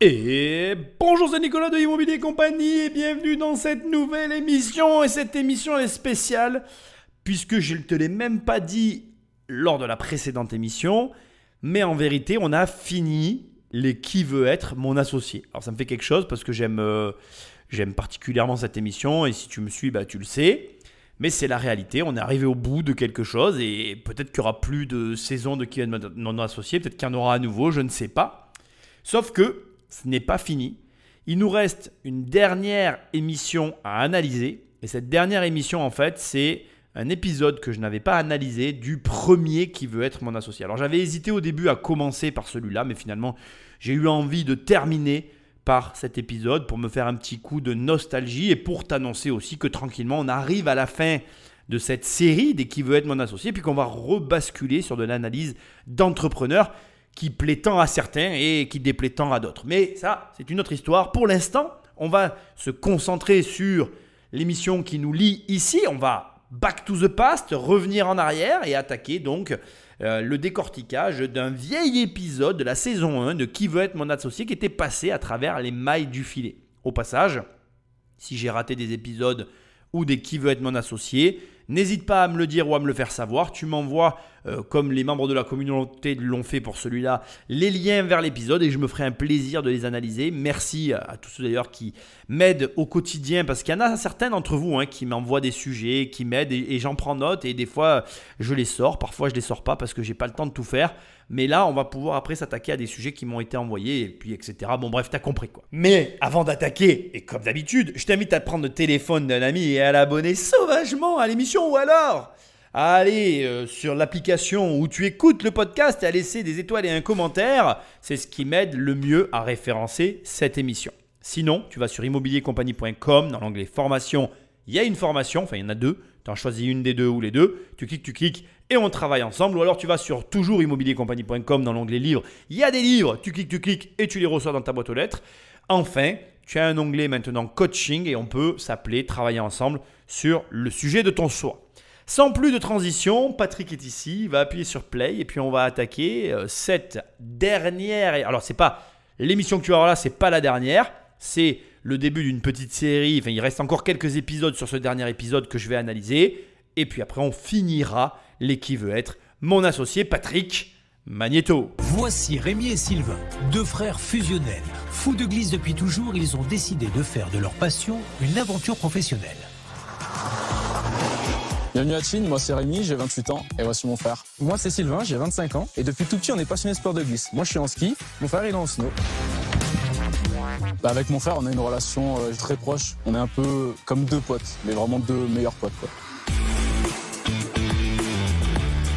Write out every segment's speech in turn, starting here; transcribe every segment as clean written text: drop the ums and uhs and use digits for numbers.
Et bonjour, c'est Nicolas de Immobilier Compagnie et bienvenue dans cette nouvelle émission. Et cette émission est spéciale puisque je ne te l'ai même pas dit lors de la précédente émission, mais en vérité, on a fini les Qui veut être mon associé. Alors ça me fait quelque chose parce que j'aime particulièrement cette émission et si tu me suis, tu le sais. Mais c'est la réalité, on est arrivé au bout de quelque chose et peut-être qu'il n'y aura plus de saison de Qui veut être mon associé, peut-être qu'il y en aura à nouveau, je ne sais pas. Sauf que ce n'est pas fini. Il nous reste une dernière émission à analyser. Et cette dernière émission, en fait, c'est un épisode que je n'avais pas analysé du premier Qui veut être mon associé. Alors, j'avais hésité au début à commencer par celui-là, mais finalement, j'ai eu envie de terminer par cet épisode pour me faire un petit coup de nostalgie et pour t'annoncer aussi que tranquillement, on arrive à la fin de cette série des Qui veut être mon associé, puis qu'on va rebasculer sur de l'analyse d'entrepreneurs qui plaît tant à certains et qui déplaît tant à d'autres. Mais ça, c'est une autre histoire. Pour l'instant, on va se concentrer sur l'émission qui nous lie ici. On va back to the past, revenir en arrière et attaquer donc le décortiquage d'un vieil épisode de la saison 1 de Qui veut être mon associé qui était passé à travers les mailles du filet. Au passage, si j'ai raté des épisodes ou des Qui veut être mon associé, n'hésite pas à me le dire ou à me le faire savoir. Tu m'envoies, comme les membres de la communauté l'ont fait pour celui-là, les liens vers l'épisode et je me ferai un plaisir de les analyser. Merci à tous ceux d'ailleurs qui m'aident au quotidien parce qu'il y en a certains d'entre vous qui m'envoient des sujets, qui m'aident et j'en prends note et des fois je les sors. Parfois je ne les sors pas parce que je n'ai pas le temps de tout faire. Mais là, on va pouvoir après s'attaquer à des sujets qui m'ont été envoyés et puis etc. Bon bref, t'as compris quoi. Mais avant d'attaquer, et comme d'habitude, je t'invite à prendre le téléphone d'un ami et à l'abonner sauvagement à l'émission ou alors à aller sur l'application où tu écoutes le podcast et à laisser des étoiles et un commentaire. C'est ce qui m'aide le mieux à référencer cette émission. Sinon, tu vas sur immobiliercompagnie.com, dans l'onglet formation, il y a une formation, enfin il y en a deux. Tu en choisis une des deux ou les deux, tu cliques et on travaille ensemble. Ou alors tu vas sur toujoursimmobiliercompagnie.com dans l'onglet livres. Il y a des livres, tu cliques et tu les reçois dans ta boîte aux lettres. Enfin, tu as un onglet maintenant coaching et on peut s'appeler, travailler ensemble sur le sujet de ton choix. Sans plus de transition, Patrick est ici, il va appuyer sur play et puis on va attaquer cette dernière. Alors c'est pas l'émission que tu vas avoir là, c'est pas la dernière, c'est le début d'une petite série. Enfin, il reste encore quelques épisodes sur ce dernier épisode que je vais analyser. Et puis après, on finira les Qui veut être mon associé Patrick Magnéto. Voici Rémi et Sylvain, deux frères fusionnels. Fous de glisse depuis toujours, ils ont décidé de faire de leur passion une aventure professionnelle. Bienvenue à Chine, moi c'est Rémi, j'ai 28 ans et voici mon frère. Moi c'est Sylvain, j'ai 25 ans et depuis tout petit on est passionné de sport de glisse. Moi je suis en ski, mon frère il est en snow. Avec mon frère on a une relation très proche, on est un peu comme deux potes, mais vraiment deux meilleurs potes quoi.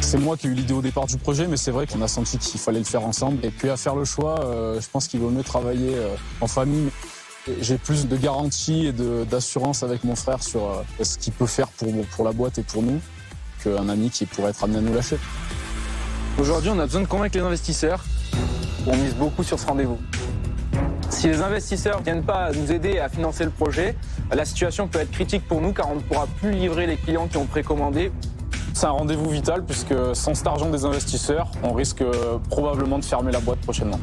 C'est moi qui ai eu l'idée au départ du projet, mais c'est vrai qu'on a senti qu'il fallait le faire ensemble. Et puis à faire le choix, je pense qu'il vaut mieux travailler en famille. J'ai plus de garanties et d'assurance avec mon frère sur ce qu'il peut faire pour la boîte et pour nous qu'un ami qui pourrait être amené à nous lâcher. Aujourd'hui on a besoin de convaincre les investisseurs. On mise beaucoup sur ce rendez-vous. Si les investisseurs ne viennent pas nous aider à financer le projet, la situation peut être critique pour nous car on ne pourra plus livrer les clients qui ont précommandé. C'est un rendez-vous vital puisque sans cet argent des investisseurs, on risque probablement de fermer la boîte prochainement.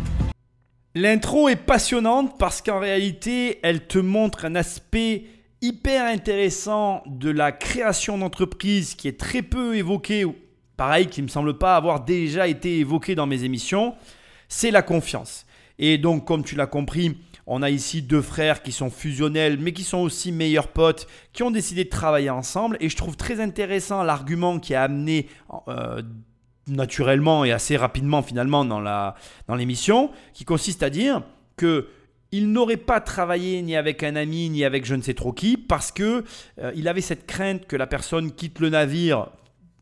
L'intro est passionnante parce qu'en réalité, elle te montre un aspect hyper intéressant de la création d'entreprise qui est très peu évoqué, pareil, qui ne me semble pas avoir déjà été évoqué dans mes émissions, c'est la confiance. Et donc, comme tu l'as compris, on a ici deux frères qui sont fusionnels, mais qui sont aussi meilleurs potes, qui ont décidé de travailler ensemble. Et je trouve très intéressant l'argument qui a amené naturellement et assez rapidement finalement dans l'émission, qui consiste à dire qu'il n'aurait pas travaillé ni avec un ami, ni avec je ne sais trop qui, parce qu'il avait cette crainte que la personne quitte le navire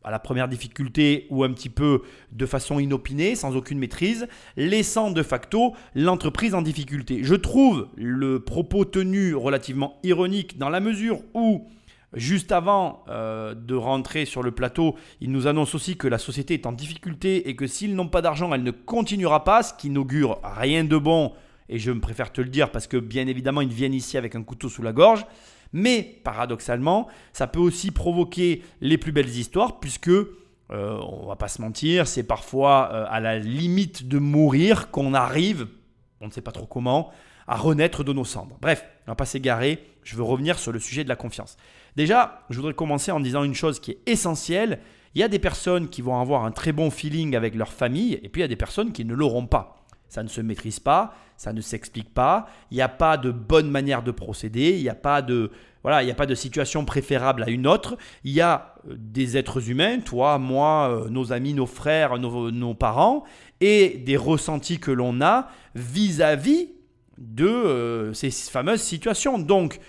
à la première difficulté ou un petit peu de façon inopinée, sans aucune maîtrise, laissant de facto l'entreprise en difficulté. Je trouve le propos tenu relativement ironique dans la mesure où, juste avant de rentrer sur le plateau, il nous annonce aussi que la société est en difficulté et que s'ils n'ont pas d'argent, elle ne continuera pas, ce qui n'augure rien de bon. Et je me préfère te le dire parce que bien évidemment, ils viennent ici avec un couteau sous la gorge. Mais paradoxalement, ça peut aussi provoquer les plus belles histoires puisque, on ne va pas se mentir, c'est parfois à la limite de mourir qu'on arrive on ne sait pas trop comment, à renaître de nos cendres. Bref, on ne va pas s'égarer, je veux revenir sur le sujet de la confiance. Déjà, je voudrais commencer en disant une chose qui est essentielle. Il y a des personnes qui vont avoir un très bon feeling avec leur famille et puis il y a des personnes qui ne l'auront pas. Ça ne se maîtrise pas, ça ne s'explique pas, il n'y a pas de bonne manière de procéder, il n'y a pas de situation préférable à une autre. Il y a des êtres humains, toi, moi, nos amis, nos frères, nos parents et des ressentis que l'on a vis-à-vis de ces fameuses situations. Donc,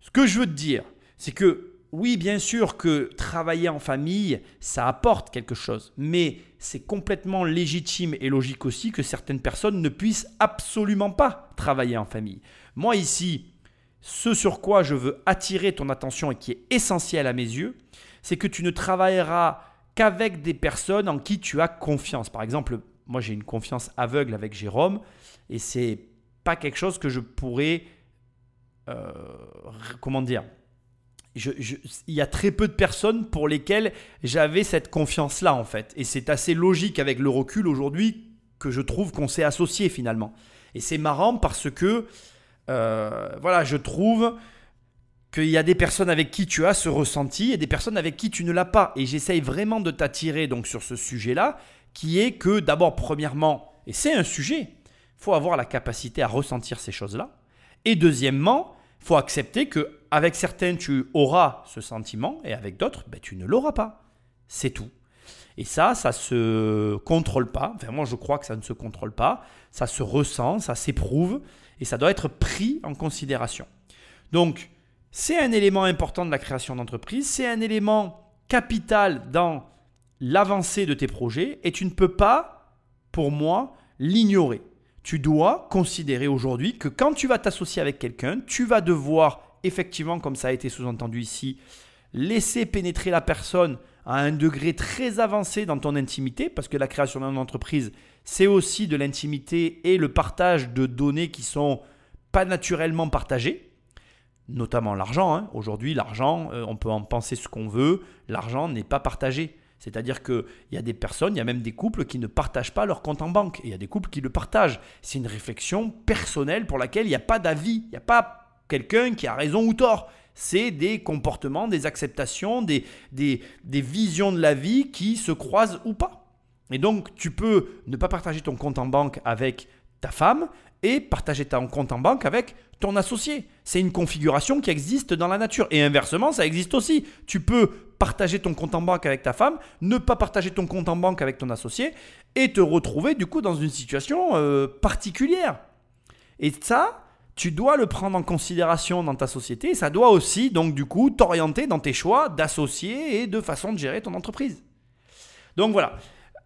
ce que je veux te dire, c'est que oui, bien sûr que travailler en famille, ça apporte quelque chose, mais c'est complètement légitime et logique aussi que certaines personnes ne puissent absolument pas travailler en famille. Moi ici, ce sur quoi je veux attirer ton attention et qui est essentiel à mes yeux, c'est que tu ne travailleras qu'avec des personnes en qui tu as confiance. Par exemple, moi j'ai une confiance aveugle avec Jérôme et c'est pas quelque chose que je pourrais, il y a très peu de personnes pour lesquelles j'avais cette confiance-là en fait. Et c'est assez logique avec le recul aujourd'hui que je trouve qu'on s'est associé finalement. Et c'est marrant parce que je trouve qu'il y a des personnes avec qui tu as ce ressenti et des personnes avec qui tu ne l'as pas. Et j'essaye vraiment de t'attirer donc sur ce sujet-là qui est que d'abord premièrement, et c'est un sujet, il faut avoir la capacité à ressentir ces choses-là. Et deuxièmement, il faut accepter qu'avec certaines, tu auras ce sentiment et avec d'autres, tu ne l'auras pas. C'est tout. Et ça se contrôle pas. Enfin, moi, je crois que ça ne se contrôle pas. Ça se ressent, ça s'éprouve et ça doit être pris en considération. Donc, c'est un élément important de la création d'entreprise. C'est un élément capital dans l'avancée de tes projets et tu ne peux pas, pour moi, l'ignorer. Tu dois considérer aujourd'hui que quand tu vas t'associer avec quelqu'un, tu vas devoir effectivement, comme ça a été sous-entendu ici, laisser pénétrer la personne à un degré très avancé dans ton intimité, parce que la création d'une entreprise, c'est aussi de l'intimité et le partage de données qui ne sont pas naturellement partagées, notamment l'argent. Aujourd'hui, l'argent, on peut en penser ce qu'on veut, l'argent n'est pas partagé. C'est-à-dire qu'il y a des personnes, il y a même des couples qui ne partagent pas leur compte en banque. Et il y a des couples qui le partagent. C'est une réflexion personnelle pour laquelle il n'y a pas d'avis. Il n'y a pas quelqu'un qui a raison ou tort. C'est des comportements, des acceptations, des visions de la vie qui se croisent ou pas. Et donc, tu peux ne pas partager ton compte en banque avec ta femme et partager ton compte en banque avec ton associé. C'est une configuration qui existe dans la nature. Et inversement, ça existe aussi. Tu peux partager ton compte en banque avec ta femme, ne pas partager ton compte en banque avec ton associé et te retrouver du coup dans une situation particulière. Et ça, tu dois le prendre en considération dans ta société. Et ça doit aussi donc du coup t'orienter dans tes choix d'associés et de façon de gérer ton entreprise. Donc voilà,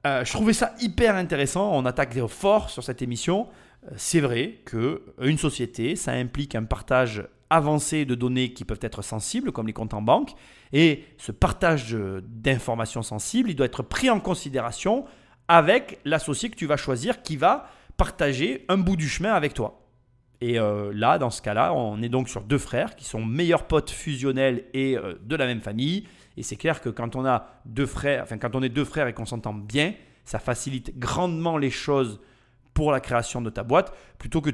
je trouvais ça hyper intéressant. On attaque fort sur cette émission. C'est vrai qu'une société, ça implique un partage avancé de données qui peuvent être sensibles, comme les comptes en banque. Et ce partage d'informations sensibles, il doit être pris en considération avec l'associé que tu vas choisir qui va partager un bout du chemin avec toi. Et là, dans ce cas-là, on est donc sur deux frères qui sont meilleurs potes fusionnels et de la même famille. Et c'est clair que quand on a deux frères, quand on est deux frères et qu'on s'entend bien, ça facilite grandement les choses pour la création de ta boîte, plutôt que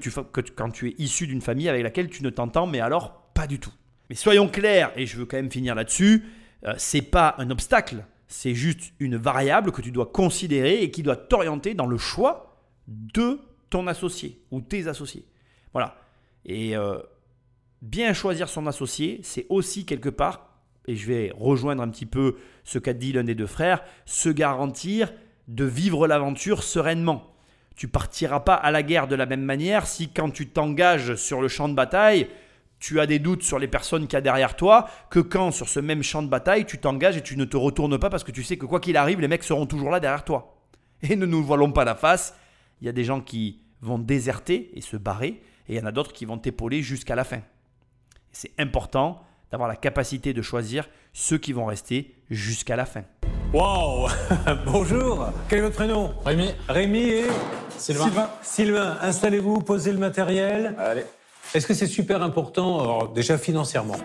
quand tu es issu d'une famille avec laquelle tu ne t'entends, mais alors pas du tout. Mais soyons clairs, et je veux quand même finir là-dessus, c'est pas un obstacle, c'est juste une variable que tu dois considérer et qui doit t'orienter dans le choix de ton associé ou tes associés. Voilà. Et bien choisir son associé, c'est aussi quelque part, et je vais rejoindre un petit peu ce qu'a dit l'un des deux frères, se garantir de vivre l'aventure sereinement. Tu partiras pas à la guerre de la même manière si quand tu t'engages sur le champ de bataille, tu as des doutes sur les personnes qu'il y a derrière toi, que quand sur ce même champ de bataille, tu t'engages et tu ne te retournes pas parce que tu sais que quoi qu'il arrive, les mecs seront toujours là derrière toi. Et ne nous voilons pas la face, il y a des gens qui vont déserter et se barrer et il y en a d'autres qui vont t'épauler jusqu'à la fin. C'est important d'avoir la capacité de choisir ceux qui vont rester jusqu'à la fin. Waouh. Bonjour. Quel est votre prénom? Rémi. Rémi et Sylvain. Sylvain, installez-vous, posez le matériel. Allez. Est-ce que c'est super important, alors, déjà financièrement?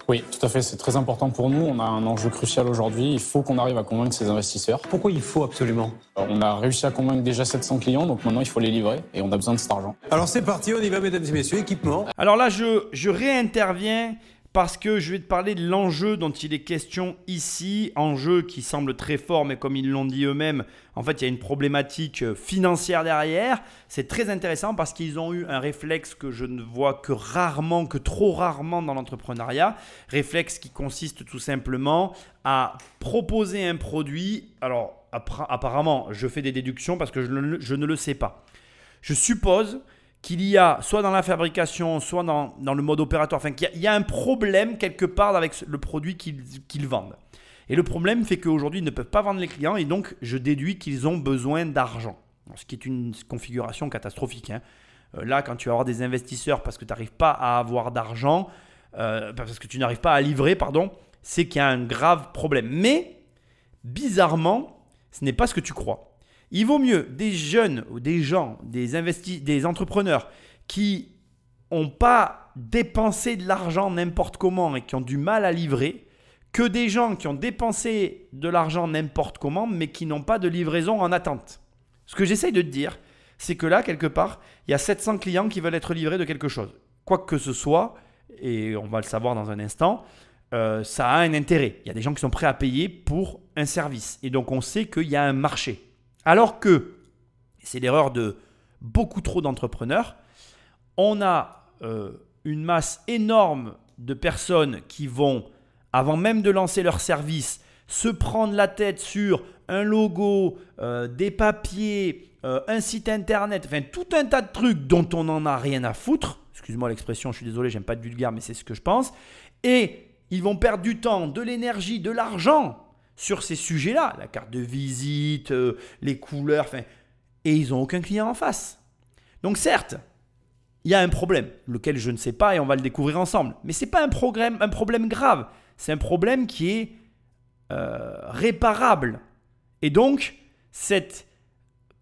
Oui, tout à fait, c'est très important pour nous. On a un enjeu crucial aujourd'hui. Il faut qu'on arrive à convaincre ces investisseurs. Pourquoi il faut absolument? On a réussi à convaincre déjà 700 clients, donc maintenant il faut les livrer et on a besoin de cet argent. Alors c'est parti, on y va mesdames et messieurs, équipement. Alors là, je réinterviens parce que je vais te parler de l'enjeu dont il est question ici. Enjeu qui semble très fort, mais comme ils l'ont dit eux-mêmes, en fait, il y a une problématique financière derrière. C'est très intéressant parce qu'ils ont eu un réflexe que je ne vois que rarement, que trop rarement dans l'entrepreneuriat. Réflexe qui consiste tout simplement à proposer un produit. Alors, apparemment, je fais des déductions parce que je ne le sais pas. Je suppose qu'il y a, soit dans la fabrication, soit dans le mode opératoire, enfin qu'il y a un problème quelque part avec le produit qu'ils vendent. Et le problème fait qu'aujourd'hui, ils ne peuvent pas vendre les clients et donc je déduis qu'ils ont besoin d'argent. Ce qui est une configuration catastrophique. Là, quand tu vas avoir des investisseurs parce que tu n'arrives pas à avoir d'argent, parce que tu n'arrives pas à livrer, pardon, c'est qu'il y a un grave problème. Mais, bizarrement, ce n'est pas ce que tu crois. Il vaut mieux des jeunes ou des gens, des entrepreneurs qui n'ont pas dépensé de l'argent n'importe comment et qui ont du mal à livrer que des gens qui ont dépensé de l'argent n'importe comment mais qui n'ont pas de livraison en attente. Ce que j'essaye de te dire, c'est que là, quelque part, il y a 700 clients qui veulent être livrés de quelque chose. Quoi que ce soit, et on va le savoir dans un instant, ça a un intérêt. Il y a des gens qui sont prêts à payer pour un service. Et donc, on sait qu'il y a un marché. Alors que, c'est l'erreur de beaucoup trop d'entrepreneurs, on a une masse énorme de personnes qui vont, avant même de lancer leur service, se prendre la tête sur un logo, des papiers, un site internet, enfin tout un tas de trucs dont on n'en a rien à foutre. Excuse-moi l'expression, je suis désolé, j'aime pas de vulgaire, mais c'est ce que je pense. Et ils vont perdre du temps, de l'énergie, de l'argent sur ces sujets-là, la carte de visite, les couleurs, et ils n'ont aucun client en face. Donc certes, il y a un problème, lequel je ne sais pas et on va le découvrir ensemble. Mais ce n'est pas un problème grave, c'est un problème qui est réparable. Et donc, cette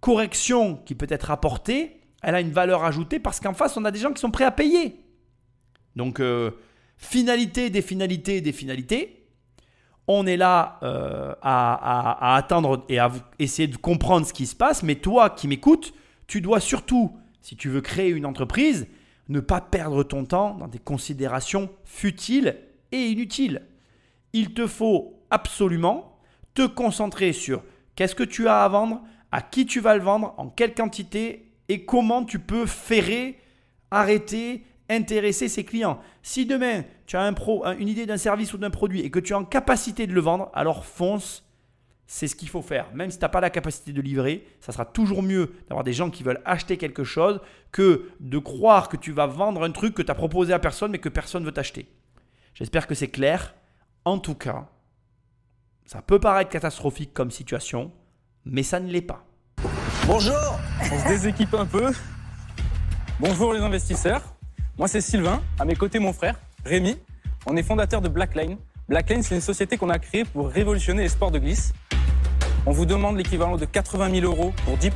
correction qui peut être apportée, elle a une valeur ajoutée parce qu'en face, on a des gens qui sont prêts à payer. Donc, finalité des finalités des finalités. On est là à attendre et à essayer de comprendre ce qui se passe. Mais toi qui m'écoutes, tu dois surtout, si tu veux créer une entreprise, ne pas perdre ton temps dans des considérations futiles et inutiles. Il te faut absolument te concentrer sur qu'est-ce que tu as à vendre, à qui tu vas le vendre, en quelle quantité et comment tu peux ferrer, arrêter, intéresser ses clients. Si demain, tu as une idée d'un service ou d'un produit et que tu es en capacité de le vendre, alors fonce, c'est ce qu'il faut faire. Même si tu n'as pas la capacité de livrer, ça sera toujours mieux d'avoir des gens qui veulent acheter quelque chose que de croire que tu vas vendre un truc que tu as proposé à personne mais que personne ne veut t'acheter. J'espère que c'est clair. En tout cas, ça peut paraître catastrophique comme situation, mais ça ne l'est pas. Bonjour. On se déséquipe un peu. Bonjour les investisseurs. Moi, c'est Sylvain. À mes côtés, mon frère, Rémi. On est fondateur de Blackline. Blackline, c'est une société qu'on a créée pour révolutionner les sports de glisse. On vous demande l'équivalent de 80 000 € pour 10%.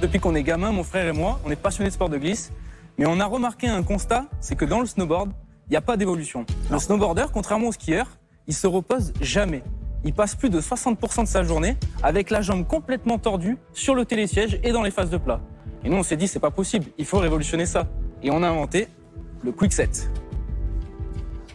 Depuis qu'on est gamin, mon frère et moi, on est passionnés de sport de glisse. Mais on a remarqué un constat, c'est que dans le snowboard, il n'y a pas d'évolution. Le snowboarder, contrairement au skieur, il se repose jamais. Il passe plus de 60% de sa journée avec la jambe complètement tordue sur le télésiège et dans les phases de plat. Et nous, on s'est dit, c'est pas possible, il faut révolutionner ça. Et on a inventé le Quickset.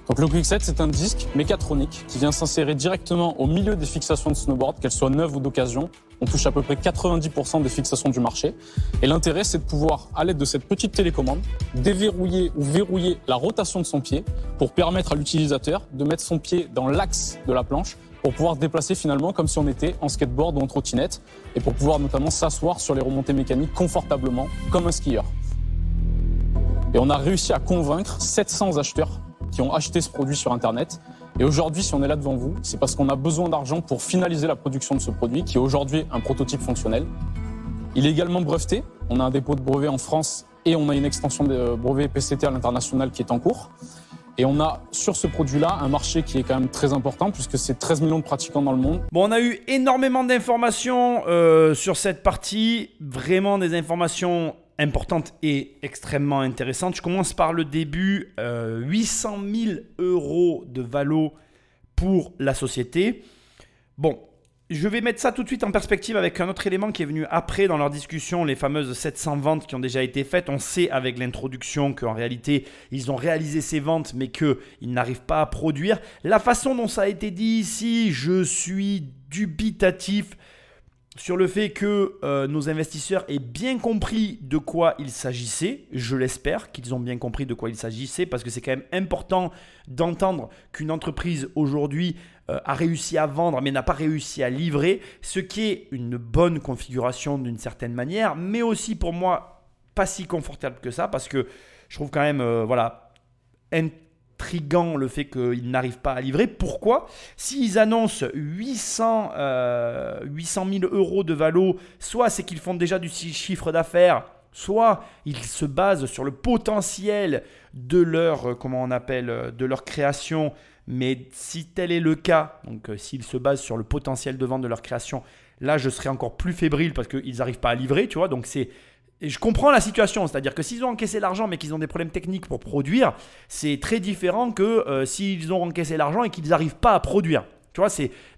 Donc le Quickset, c'est un disque mécatronique qui vient s'insérer directement au milieu des fixations de snowboard, qu'elles soient neuves ou d'occasion. On touche à peu près 90% des fixations du marché. Et l'intérêt, c'est de pouvoir, à l'aide de cette petite télécommande, déverrouiller ou verrouiller la rotation de son pied pour permettre à l'utilisateur de mettre son pied dans l'axe de la planche pour pouvoir se déplacer finalement comme si on était en skateboard ou en trottinette et pour pouvoir notamment s'asseoir sur les remontées mécaniques confortablement comme un skieur. Et on a réussi à convaincre 700 acheteurs qui ont acheté ce produit sur Internet. Et aujourd'hui, si on est là devant vous, c'est parce qu'on a besoin d'argent pour finaliser la production de ce produit qui est aujourd'hui un prototype fonctionnel. Il est également breveté. On a un dépôt de brevet en France et on a une extension de brevet PCT à l'international qui est en cours. Et on a sur ce produit-là un marché qui est quand même très important puisque c'est 13 millions de pratiquants dans le monde. Bon, on a eu énormément d'informations sur cette partie, vraiment des informations importante et extrêmement intéressante. Je commence par le début. 800 000 € de valo pour la société. Bon, je vais mettre ça tout de suite en perspective avec un autre élément qui est venu après dans leur discussion, les fameuses 700 ventes qui ont déjà été faites. On sait avec l'introduction qu'en réalité, ils ont réalisé ces ventes mais qu'ils n'arrivent pas à produire. La façon dont ça a été dit ici, je suis dubitatif sur le fait que nos investisseurs aient bien compris de quoi il s'agissait. Je l'espère qu'ils ont bien compris de quoi il s'agissait parce que c'est quand même important d'entendre qu'une entreprise aujourd'hui a réussi à vendre mais n'a pas réussi à livrer, ce qui est une bonne configuration d'une certaine manière, mais aussi pour moi pas si confortable que ça parce que je trouve quand même intriguant le fait qu'ils n'arrivent pas à livrer. Pourquoi ? S'ils annoncent 800 000 € de valo, soit c'est qu'ils font déjà du chiffre d'affaires, soit ils se basent sur le potentiel de leur, de leur création. Mais si tel est le cas, donc s'ils se basent sur le potentiel de vente de leur création, là je serais encore plus fébrile parce qu'ils n'arrivent pas à livrer, tu vois. Donc et je comprends la situation, c'est-à-dire que s'ils ont encaissé l'argent mais qu'ils ont des problèmes techniques pour produire, c'est très différent que s'ils ont encaissé l'argent et qu'ils n'arrivent pas à produire. Tu vois,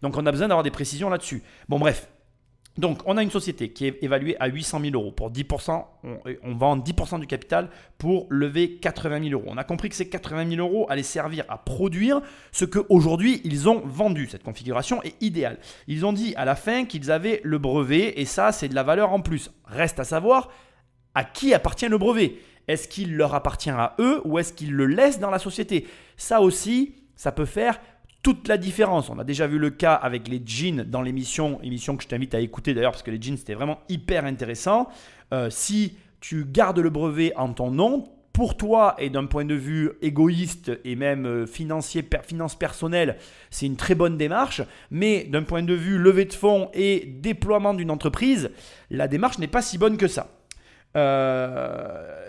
donc on a besoin d'avoir des précisions là-dessus. Bon bref, donc on a une société qui est évaluée à 800 000 €. Pour 10%, on vend 10% du capital pour lever 80 000 €. On a compris que ces 80 000 € allaient servir à produire ce qu'aujourd'hui ils ont vendu. Cette configuration est idéale. Ils ont dit à la fin qu'ils avaient le brevet et ça c'est de la valeur en plus. Reste à savoir à qui appartient le brevet. Est-ce qu'il leur appartient à eux ou est-ce qu'ils le laissent dans la société? Ça aussi, ça peut faire toute la différence. On a déjà vu le cas avec les jeans dans émission que je t'invite à écouter d'ailleurs parce que les jeans c'était vraiment hyper intéressant. Si tu gardes le brevet en ton nom, pour toi et d'un point de vue égoïste et même financier, finance personnelle, c'est une très bonne démarche. Mais d'un point de vue levée de fonds et déploiement d'une entreprise, la démarche n'est pas si bonne que ça.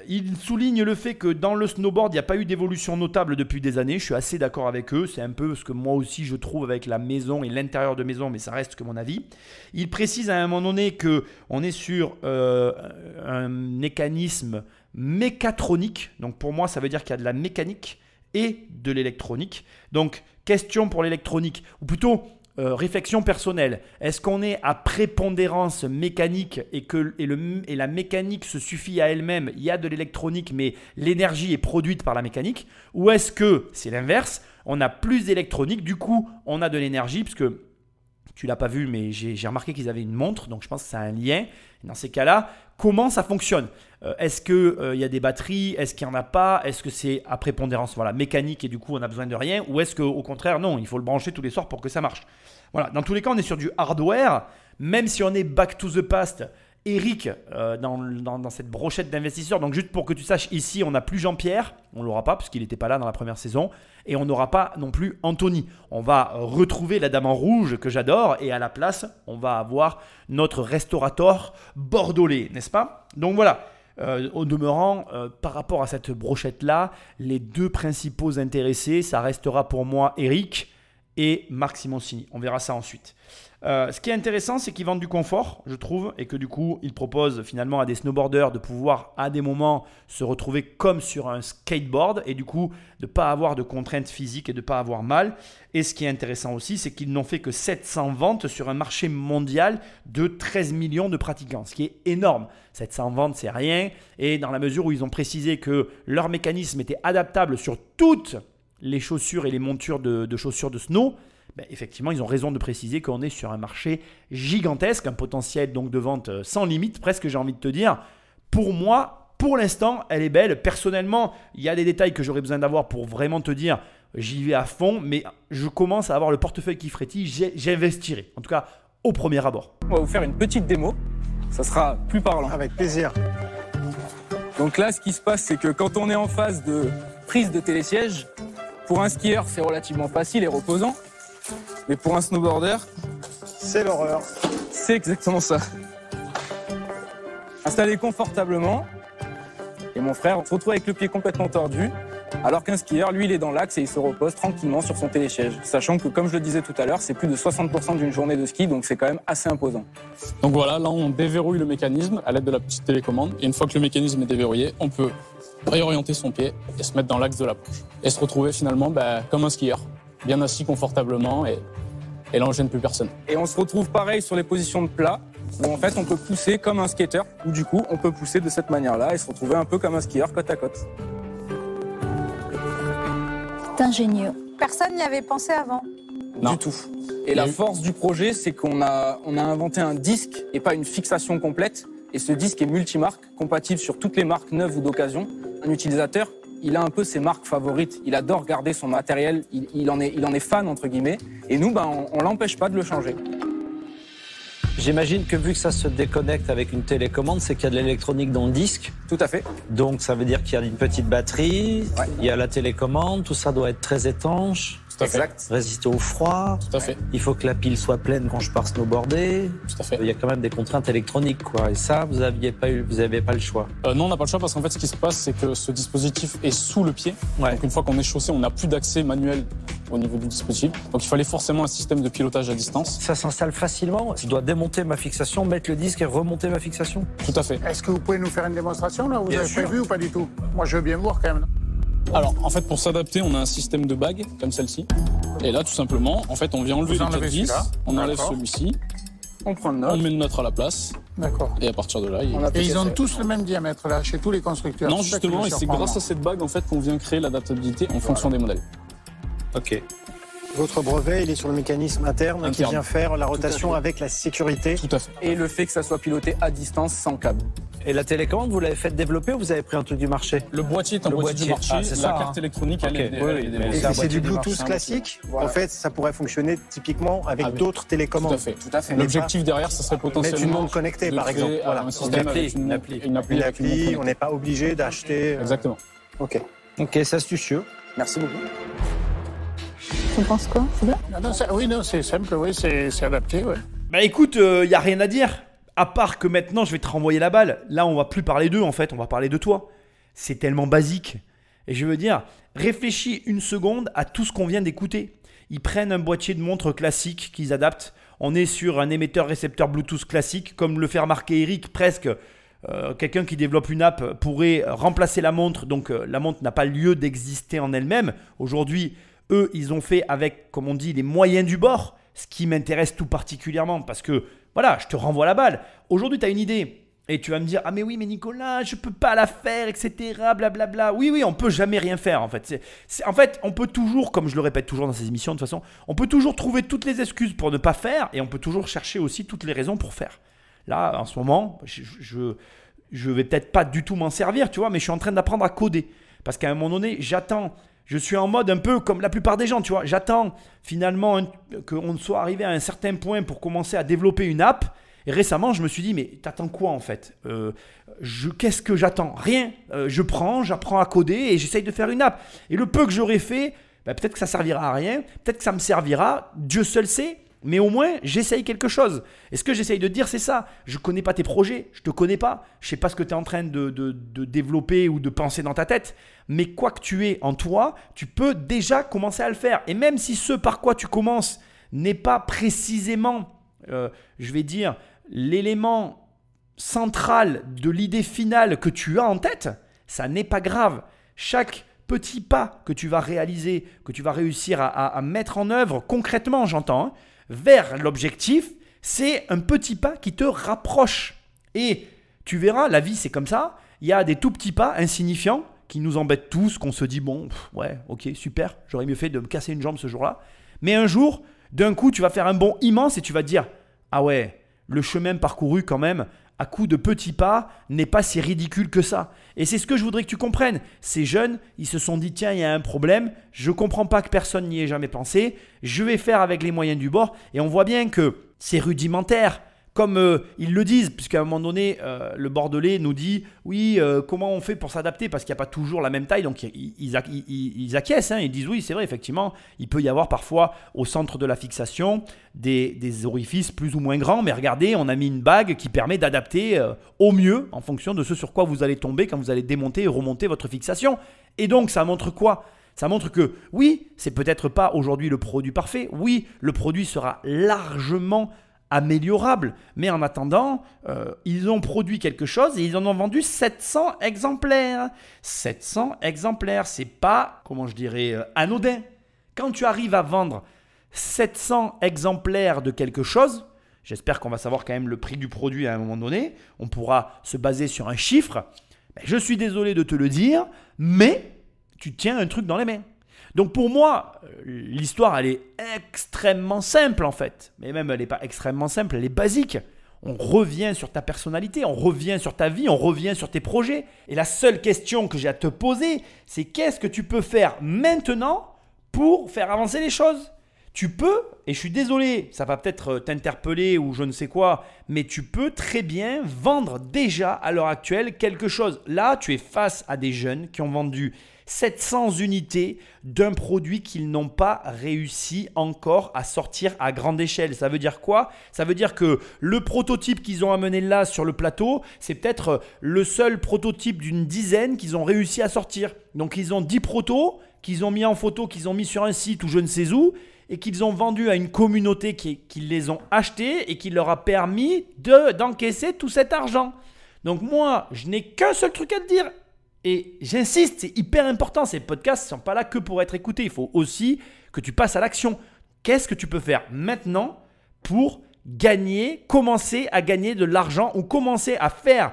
Il souligne le fait que dans le snowboard, il n'y a pas eu d'évolution notable depuis des années. Je suis assez d'accord avec eux. C'est un peu ce que moi aussi je trouve avec la maison et l'intérieur de maison, mais ça reste que mon avis. Il précise à un moment donné qu'on est sur un mécanisme mécatronique. Donc pour moi, ça veut dire qu'il y a de la mécanique et de l'électronique. Donc question pour l'électronique, ou plutôt réflexion personnelle. Est-ce qu'on est à prépondérance mécanique et la mécanique se suffit à elle-même? Il y a de l'électronique, mais l'énergie est produite par la mécanique. Ou est-ce que c'est l'inverse? On a plus d'électronique, du coup, on a de l'énergie, parce que tu ne l'as pas vu, mais j'ai remarqué qu'ils avaient une montre, donc je pense que c'est un lien. Dans ces cas-là, comment ça fonctionne? Est-ce qu'il y a des batteries? Est-ce qu'il n'y en a pas? Est-ce que c'est à prépondérance mécanique et du coup on a besoin de rien? Ou est-ce qu'au contraire, non, il faut le brancher tous les soirs pour que ça marche? Voilà. Dans tous les cas, on est sur du hardware, même si on est back to the past. Eric, dans cette brochette d'investisseurs, donc juste pour que tu saches, ici on n'a plus Jean-Pierre, on ne l'aura pas parce qu'il n'était pas là dans la première saison, et on n'aura pas non plus Anthony. On va retrouver la dame en rouge que j'adore, et à la place, on va avoir notre restaurateur bordelais, n'est-ce pas? Donc voilà. Au demeurant, par rapport à cette brochette-là, les deux principaux intéressés, ça restera pour moi Eric et Marc Simoncini. On verra ça ensuite. Ce qui est intéressant, c'est qu'ils vendent du confort, je trouve, et que du coup, ils proposent finalement à des snowboarders de pouvoir à des moments se retrouver comme sur un skateboard et du coup, de ne pas avoir de contraintes physiques et de ne pas avoir mal. Et ce qui est intéressant aussi, c'est qu'ils n'ont fait que 700 ventes sur un marché mondial de 13 millions de pratiquants, ce qui est énorme. 700 ventes, c'est rien. Et dans la mesure où ils ont précisé que leur mécanisme était adaptable sur toutes les chaussures et les montures de chaussures de snow, ben effectivement, ils ont raison de préciser qu'on est sur un marché gigantesque, un potentiel donc de vente sans limite, presque j'ai envie de te dire. Pour moi, pour l'instant, elle est belle. Personnellement, il y a des détails que j'aurais besoin d'avoir pour vraiment te dire j'y vais à fond, mais je commence à avoir le portefeuille qui frétille, j'investirai, en tout cas au premier abord. On va vous faire une petite démo, ça sera plus parlant. Avec plaisir. Donc là, ce qui se passe, c'est que quand on est en phase de prise de télésiège, pour un skieur, c'est relativement facile et reposant. Mais pour un snowboarder, c'est l'horreur. C'est exactement ça. Installé confortablement. Et mon frère, on se retrouve avec le pied complètement tordu. Alors qu'un skieur, lui, il est dans l'axe et il se repose tranquillement sur son télésiège. Sachant que, comme je le disais tout à l'heure, c'est plus de 60% d'une journée de ski, donc c'est quand même assez imposant. Donc voilà, là on déverrouille le mécanisme à l'aide de la petite télécommande. Et une fois que le mécanisme est déverrouillé, on peut réorienter son pied et se mettre dans l'axe de la planche. Et se retrouver finalement comme un skieur, bien assis confortablement et là on gêne plus personne. Et on se retrouve pareil sur les positions de plat, où en fait on peut pousser comme un skater, ou du coup on peut pousser de cette manière-là et se retrouver un peu comme un skieur côte à côte. C'est ingénieux. Personne n'y avait pensé avant. Non. Du tout. Et la force du projet, c'est qu'on a inventé un disque et pas une fixation complète. Et ce disque est multimarque, compatible sur toutes les marques neuves ou d'occasion. Un utilisateur, il a un peu ses marques favorites. Il adore garder son matériel, il en est fan, entre guillemets. Et nous, on l'empêche pas de le changer. J'imagine que vu que ça se déconnecte avec une télécommande, c'est qu'il y a de l'électronique dans le disque. Tout à fait. Donc ça veut dire qu'il y a une petite batterie, Ouais. il y a la télécommande, tout ça doit être très étanche, Tout à fait. Exact. résister au froid. Tout à fait. Il faut que la pile soit pleine quand je pars snowboarder. Tout à fait. Il y a quand même des contraintes électroniques, quoi. Et ça, vous n'aviez pas le choix. Non, on n'a pas le choix parce qu'en fait, ce qui se passe, c'est que ce dispositif est sous le pied. Ouais. Donc, une fois qu'on est chaussé, on n'a plus d'accès manuel au niveau du dispositif. Donc, il fallait forcément un système de pilotage à distance. Ça s'installe facilement. Je dois démonter ma fixation, mettre le disque et remonter ma fixation. Tout à fait. Est-ce que vous pouvez nous faire une démonstration là? Vous Bien avez sûr. prévu ou pas du tout? Moi, je veux bien voir quand même. Alors, en fait, pour s'adapter, on a un système de bague comme celle-ci. Et là, tout simplement, en fait, on vient enlever Vous les enlevez quatre vis, celui-là. on enlève D'accord. celui-ci, On prend le on nôtre. met le nôtre à la place, D'accord. et à partir de là, On a Et fait ils ont cette- tous le même diamètre là, chez tous les constructeurs. Non, C'est ça qui justement, me et c'est surprend, grâce moi. à cette bague en fait qu'on vient créer l'adaptabilité en fonction des modèles. Ok. Votre brevet, il est sur le mécanisme interne qui Interne. vient faire la rotation fait. avec la sécurité. Tout à fait. Et le fait que ça soit piloté à distance sans câble. Et la télécommande, vous l'avez fait développer ou vous avez pris un truc du marché? Le boîtier est un Le boîtier du boîtier. marché, Ah, c'est la ça, carte hein. électronique, elle Ok. est Oui, oui, elle est mais développée. Et c'est un c'est du boîtier de Bluetooth marche, classique. Voilà. En fait, ça pourrait fonctionner typiquement avec Avec- d'autres Tout télécommandes. à fait. Tout à fait. L'objectif derrière, ça serait Mettre une potentiellement montre connectée, de par créer exemple. Voilà. un système avec Une une appli. Une avec une montre appli, connectée. on n'est pas obligé d'acheter. Exactement. Ok. Ok, c'est astucieux. Merci beaucoup. Tu penses quoi? C'est bien? Oui, non, c'est simple, oui, c'est adapté, ouais. Bah écoute, y a rien à dire. À part que maintenant, je vais te renvoyer la balle. Là, on va plus parler d'eux, en fait. On va parler de toi. C'est tellement basique. Et je veux dire, réfléchis une seconde à tout ce qu'on vient d'écouter. Ils prennent un boîtier de montre classique qu'ils adaptent. On est sur un émetteur-récepteur Bluetooth classique, comme le fait remarquer Eric, presque. Quelqu'un qui développe une app pourrait remplacer la montre. Donc, la montre n'a pas lieu d'exister en elle-même. Aujourd'hui, eux, ils ont fait avec, comme on dit, les moyens du bord. Ce qui m'intéresse tout particulièrement parce que, voilà, je te renvoie la balle. Aujourd'hui, tu as une idée et tu vas me dire « Ah mais oui, mais Nicolas, je peux pas la faire, etc. Blablabla. » Oui, on peut jamais rien faire en fait. En fait, on peut toujours, comme je le répète toujours dans ces émissions de toute façon, on peut toujours trouver toutes les excuses pour ne pas faire et on peut toujours chercher aussi toutes les raisons pour faire. Là, en ce moment, je vais peut-être pas du tout m'en servir, tu vois, mais je suis en train d'apprendre à coder. Parce qu'à un moment donné, j'attends. Je suis en mode un peu comme la plupart des gens, tu vois. J'attends finalement qu'on soit arrivé à un certain point pour commencer à développer une app. Et récemment, je me suis dit, mais t'attends quoi en fait? Qu'est-ce que j'attends? Rien. J'apprends à coder et j'essaye de faire une app. Et le peu que j'aurais fait, peut-être que ça servira à rien. Peut-être que ça me servira. Dieu seul sait. Mais au moins, j'essaye quelque chose. Et ce que j'essaye de dire, c'est ça. Je ne connais pas tes projets, je ne te connais pas. Je ne sais pas ce que tu es en train de développer ou de penser dans ta tête. Mais quoi que tu aies en toi, tu peux déjà commencer à le faire. Et même si ce par quoi tu commences n'est pas précisément, je vais dire, l'élément central de l'idée finale que tu as en tête, ça n'est pas grave. Chaque petit pas que tu vas réaliser, que tu vas réussir à mettre en œuvre concrètement, j'entends, hein, vers l'objectif, c'est un petit pas qui te rapproche. Et tu verras, la vie c'est comme ça, il y a des tout petits pas insignifiants qui nous embêtent tous, qu'on se dit bon, ouais, ok, super, j'aurais mieux fait de me casser une jambe ce jour-là. Mais un jour, d'un coup, tu vas faire un bond immense et tu vas te dire, ah ouais, le chemin parcouru quand même, à coup de petits pas, n'est pas si ridicule que ça. Et c'est ce que je voudrais que tu comprennes. Ces jeunes, ils se sont dit, tiens, il y a un problème, je ne comprends pas que personne n'y ait jamais pensé, je vais faire avec les moyens du bord. Et on voit bien que c'est rudimentaire, Comme ils le disent, puisqu'à un moment donné, le Bordelais nous dit « Oui, comment on fait pour s'adapter ?» Parce qu'il n'y a pas toujours la même taille, donc ils acquiescent. Ils disent « Oui, c'est vrai, effectivement, il peut y avoir parfois au centre de la fixation des orifices plus ou moins grands, mais regardez, on a mis une bague qui permet d'adapter au mieux en fonction de ce sur quoi vous allez tomber quand vous allez démonter et remonter votre fixation. » Et donc, ça montre quoi ? Ça montre que oui, c'est peut-être pas aujourd'hui le produit parfait. Oui, le produit sera largement améliorable. Mais en attendant, ils ont produit quelque chose et ils en ont vendu 700 exemplaires. 700 exemplaires, c'est pas, comment je dirais, anodin. Quand tu arrives à vendre 700 exemplaires de quelque chose, j'espère qu'on va savoir quand même le prix du produit à un moment donné, on pourra se baser sur un chiffre. Ben, je suis désolé de te le dire, mais tu tiens un truc dans les mains. Donc pour moi, l'histoire, elle est extrêmement simple en fait. Mais même, elle n'est pas extrêmement simple, elle est basique. On revient sur ta personnalité, on revient sur ta vie, on revient sur tes projets. Et la seule question que j'ai à te poser, c'est qu'est-ce que tu peux faire maintenant pour faire avancer les choses ? Tu peux, et je suis désolé, ça va peut-être t'interpeller ou je ne sais quoi, mais tu peux très bien vendre déjà à l'heure actuelle quelque chose. Là, tu es face à des jeunes qui ont vendu 700 unités d'un produit qu'ils n'ont pas réussi encore à sortir à grande échelle. Ça veut dire quoi ? Ça veut dire que le prototype qu'ils ont amené là sur le plateau, c'est peut-être le seul prototype d'une dizaine qu'ils ont réussi à sortir. Donc ils ont 10 protos qu'ils ont mis en photo, qu'ils ont mis sur un site ou je ne sais où, et qu'ils ont vendu à une communauté qui les ont achetés et qui leur a permis d'encaisser tout cet argent. Donc moi, je n'ai qu'un seul truc à te dire. Et j'insiste, c'est hyper important, ces podcasts ne sont pas là que pour être écoutés. Il faut aussi que tu passes à l'action. Qu'est-ce que tu peux faire maintenant pour commencer à gagner de l'argent ou commencer à faire,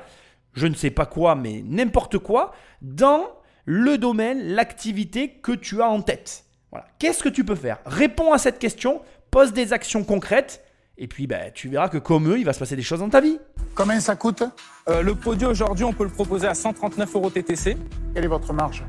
je ne sais pas quoi, mais n'importe quoi, dans le domaine, l'activité que tu as en tête. Voilà. Qu'est-ce que tu peux faire ? Réponds à cette question, pose des actions concrètes et puis tu verras que comme eux, il va se passer des choses dans ta vie. Combien ça coûte ? Le produit aujourd'hui, on peut le proposer à 139 € TTC. Quelle est votre marge ?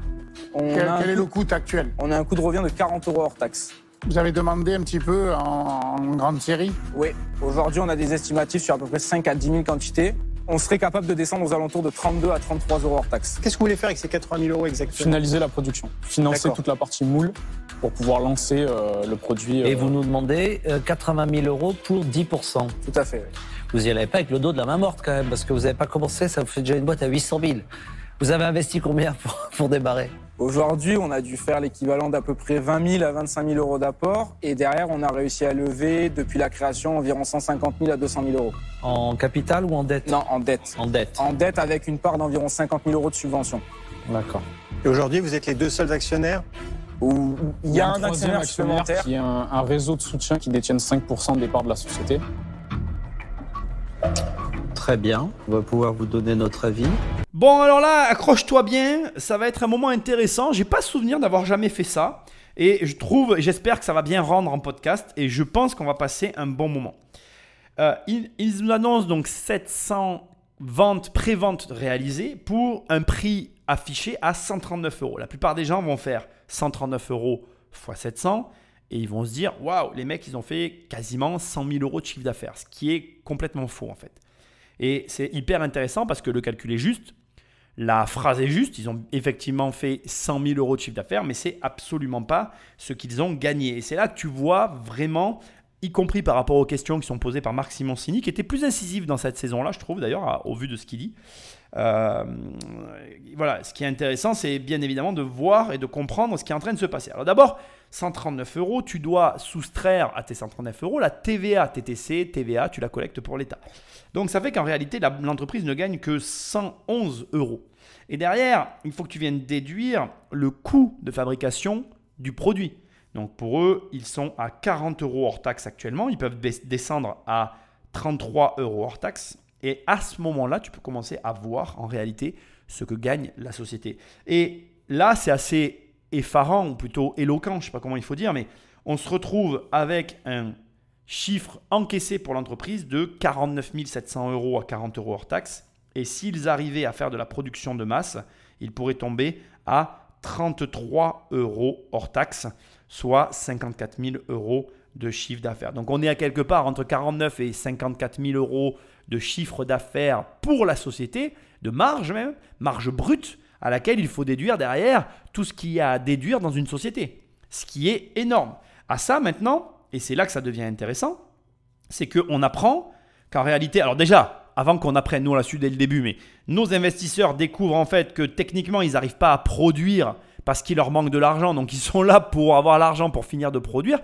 Quel est le coût actuel ? On a un coût de revient de 40 € hors taxe. Vous avez demandé un petit peu en grande série ? Oui, aujourd'hui on a des estimatifs sur à peu près 5 à 10 000 quantités. On serait capable de descendre aux alentours de 32 à 33 € hors taxe. Qu'est-ce que vous voulez faire avec ces 80 000 € exactement ? Finaliser la production, financer D'accord. toute la partie moule pour pouvoir lancer le produit. Et vous nous demandez 80 000 € pour 10%. Tout à fait, oui. Vous n'y allez pas avec le dos de la main morte quand même, parce que vous n'avez pas commencé, ça vous fait déjà une boîte à 800 000. Vous avez investi combien pour démarrer ? Aujourd'hui, on a dû faire l'équivalent d'à peu près 20 000 à 25 000 € d'apport. Et derrière, on a réussi à lever, depuis la création, environ 150 000 à 200 000 €. En capital ou en dette ? Non, en dette. En dette. En dette avec une part d'environ 50 000 € de subvention. D'accord. Et aujourd'hui, vous êtes les deux seuls actionnaires ? Où il y a un troisième actionnaire supplémentaire. qui est un réseau de soutien qui détiennent 5% des parts de la société. Très bien, on va pouvoir vous donner notre avis. Bon, alors là, accroche-toi bien, ça va être un moment intéressant. J'ai pas souvenir d'avoir jamais fait ça. Et j'espère que ça va bien rendre en podcast. Et je pense qu'on va passer un bon moment. Ils nous annoncent donc 700 pré-ventes réalisées pour un prix affiché à 139 €. La plupart des gens vont faire 139 € x 700 et ils vont se dire « Waouh, les mecs, ils ont fait quasiment 100 000 € de chiffre d'affaires », ce qui est complètement faux en fait. Et c'est hyper intéressant parce que le calcul est juste, la phrase est juste, ils ont effectivement fait 100 000 € de chiffre d'affaires, mais c'est absolument pas ce qu'ils ont gagné. Et c'est là que tu vois vraiment, y compris par rapport aux questions qui sont posées par Marc Simoncini, qui était plus incisif dans cette saison-là, je trouve d'ailleurs, au vu de ce qu'il dit. Voilà, ce qui est intéressant, c'est bien évidemment de voir et de comprendre ce qui est en train de se passer. Alors d'abord, 139 €, tu dois soustraire à tes 139 € la TVA, TTC, TVA, tu la collectes pour l'État. Donc ça fait qu'en réalité, l'entreprise ne gagne que 111 €. Et derrière, il faut que tu viennes déduire le coût de fabrication du produit. Donc pour eux, ils sont à 40 € hors taxe actuellement. Ils peuvent descendre à 33 € hors taxe. Et à ce moment-là, tu peux commencer à voir en réalité ce que gagne la société. Et là, c'est assez effarant, ou plutôt éloquent, je ne sais pas comment il faut dire, mais on se retrouve avec un chiffre encaissé pour l'entreprise de 49 700 € à 40 € hors taxe. Et s'ils arrivaient à faire de la production de masse, ils pourraient tomber à 33 € hors taxe, soit 54 000 € de chiffre d'affaires. Donc on est à quelque part entre 49 et 54 000 euros de chiffre d'affaires pour la société, de marge même, marge brute, à laquelle il faut déduire derrière tout ce qu'il y a à déduire dans une société. Ce qui est énorme. À ça maintenant, et c'est là que ça devient intéressant, c'est qu'on apprend qu'en réalité, alors déjà, avant qu'on apprenne, nous on l'a su dès le début, mais nos investisseurs découvrent en fait que techniquement ils n'arrivent pas à produire parce qu'il leur manque de l'argent, donc ils sont là pour avoir l'argent pour finir de produire.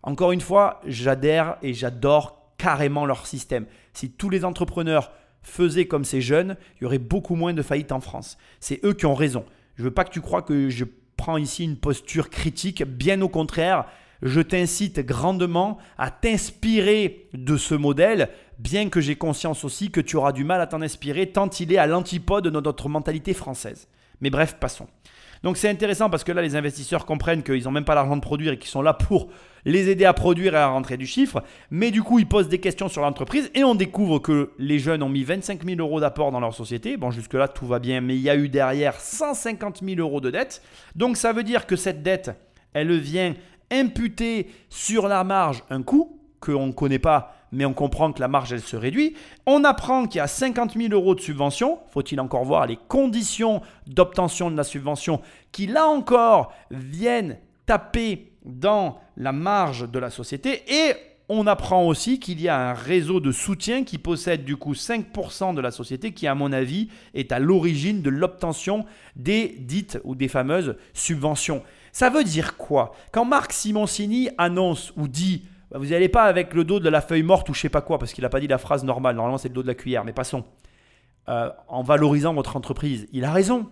Encore une fois, j'adhère et j'adore carrément leur système. Si tous les entrepreneurs faisaient comme ces jeunes, il y aurait beaucoup moins de faillites en France. C'est eux qui ont raison. Je ne veux pas que tu crois que je prends ici une posture critique, bien au contraire. Je t'incite grandement à t'inspirer de ce modèle, bien que j'ai conscience aussi que tu auras du mal à t'en inspirer tant il est à l'antipode de notre mentalité française. Mais bref, passons. Donc c'est intéressant parce que là, les investisseurs comprennent qu'ils n'ont même pas l'argent de produire et qu'ils sont là pour les aider à produire et à rentrer du chiffre. Mais du coup, ils posent des questions sur l'entreprise et on découvre que les jeunes ont mis 25 000 euros d'apport dans leur société. Bon, jusque-là, tout va bien, mais il y a eu derrière 150 000 euros de dette. Donc ça veut dire que cette dette, elle vient imputer sur la marge un coût qu'on ne connaît pas, mais on comprend que la marge, elle se réduit. On apprend qu'il y a 50 000 euros de subvention. Faut-il encore voir les conditions d'obtention de la subvention qui, là encore, viennent taper dans la marge de la société. Et on apprend aussi qu'il y a un réseau de soutien qui possède du coup 5% de la société qui, à mon avis, est à l'origine de l'obtention des dites ou des fameuses subventions. Ça veut dire quoi? Quand Marc Simoncini annonce ou dit « vous n'allez pas avec le dos de la feuille morte » ou je ne sais pas quoi, parce qu'il n'a pas dit la phrase normale, normalement c'est le dos de la cuillère, mais passons, en valorisant votre entreprise, il a raison.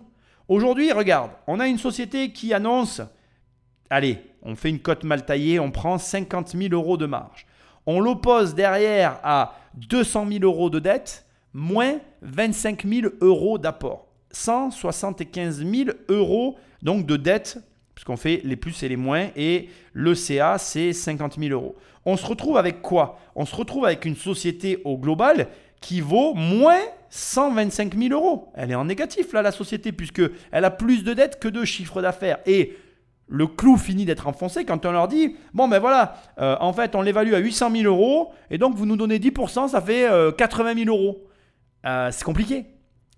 Aujourd'hui, regarde, on a une société qui annonce, allez, on fait une cote mal taillée, on prend 50 000 euros de marge. On l'oppose derrière à 200 000 euros de dette, moins 25 000 euros d'apport. 175 000 euros donc de dette, puisqu'on fait les plus et les moins, et le CA, c'est 50 000 euros. On se retrouve avec quoi? On se retrouve avec une société au global qui vaut moins 125 000 euros. Elle est en négatif, là, la société, puisqu'elle a plus de dettes que de chiffre d'affaires. Et le clou finit d'être enfoncé quand on leur dit « bon, ben voilà, en fait, on l'évalue à 800 000 euros, et donc vous nous donnez 10%, ça fait 80 000 euros. » C'est compliqué.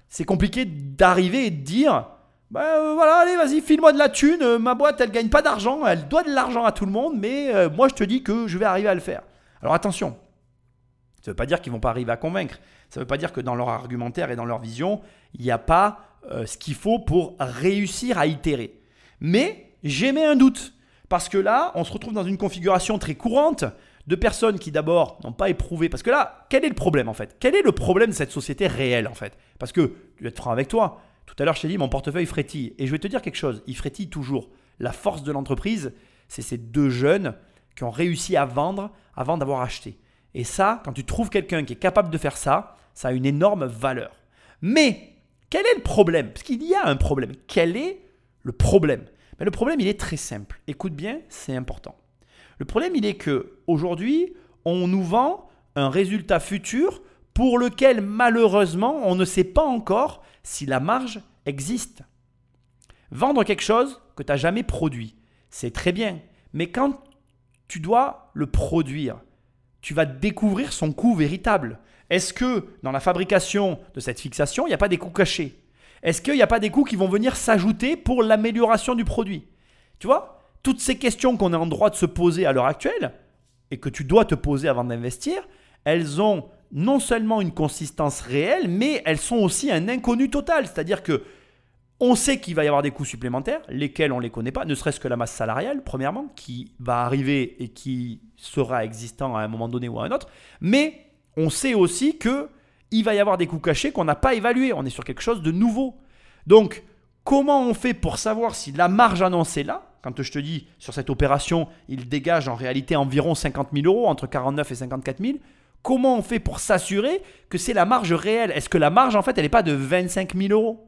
C'est compliqué d'arriver et de dire voilà, allez, vas-y, file-moi de la thune. Ma boîte, elle ne gagne pas d'argent. Elle doit de l'argent à tout le monde, mais moi, je te dis que je vais arriver à le faire. Alors attention, ça ne veut pas dire qu'ils ne vont pas arriver à convaincre. Ça ne veut pas dire que dans leur argumentaire et dans leur vision, il n'y a pas ce qu'il faut pour réussir à itérer. Mais j'émets un doute. Parce que là, on se retrouve dans une configuration très courante de personnes qui d'abord n'ont pas éprouvé. Parce que là, quel est le problème en fait? Quel est le problème de cette société réelle en fait? Parce que, je vais être franc avec toi, tout à l'heure je t'ai dit mon portefeuille frétille. Et je vais te dire quelque chose, il frétille toujours. La force de l'entreprise, c'est ces deux jeunes qui ont réussi à vendre avant d'avoir acheté. Et ça, quand tu trouves quelqu'un qui est capable de faire ça, ça a une énorme valeur. Mais, quel est le problème? Parce qu'il y a un problème. Quel est le problème? Mais le problème, il est très simple. Écoute bien, c'est important. Le problème, il est qu'aujourd'hui, on nous vend un résultat futur pour lequel, malheureusement, on ne sait pas encore si la marge existe. Vendre quelque chose que tu n'as jamais produit, c'est très bien. Mais quand tu dois le produire, tu vas découvrir son coût véritable. Est-ce que dans la fabrication de cette fixation, il n'y a pas des coûts cachés? Est-ce qu'il n'y a pas des coûts qui vont venir s'ajouter pour l'amélioration du produit? Tu vois, toutes ces questions qu'on est en droit de se poser à l'heure actuelle et que tu dois te poser avant d'investir, elles ont non seulement une consistance réelle, mais elles sont aussi un inconnu total. C'est-à-dire que on sait qu'il va y avoir des coûts supplémentaires, lesquels on ne les connaît pas, ne serait-ce que la masse salariale, premièrement, qui va arriver et qui sera existant à un moment donné ou à un autre. Mais on sait aussi qu'il va y avoir des coûts cachés qu'on n'a pas évalués. On est sur quelque chose de nouveau. Donc, comment on fait pour savoir si la marge annoncée là, quand je te dis sur cette opération, il dégage en réalité environ 50 000 euros, entre 49 et 54 000, comment on fait pour s'assurer que c'est la marge réelle? Est-ce que la marge, en fait, elle n'est pas de 25 000 euros?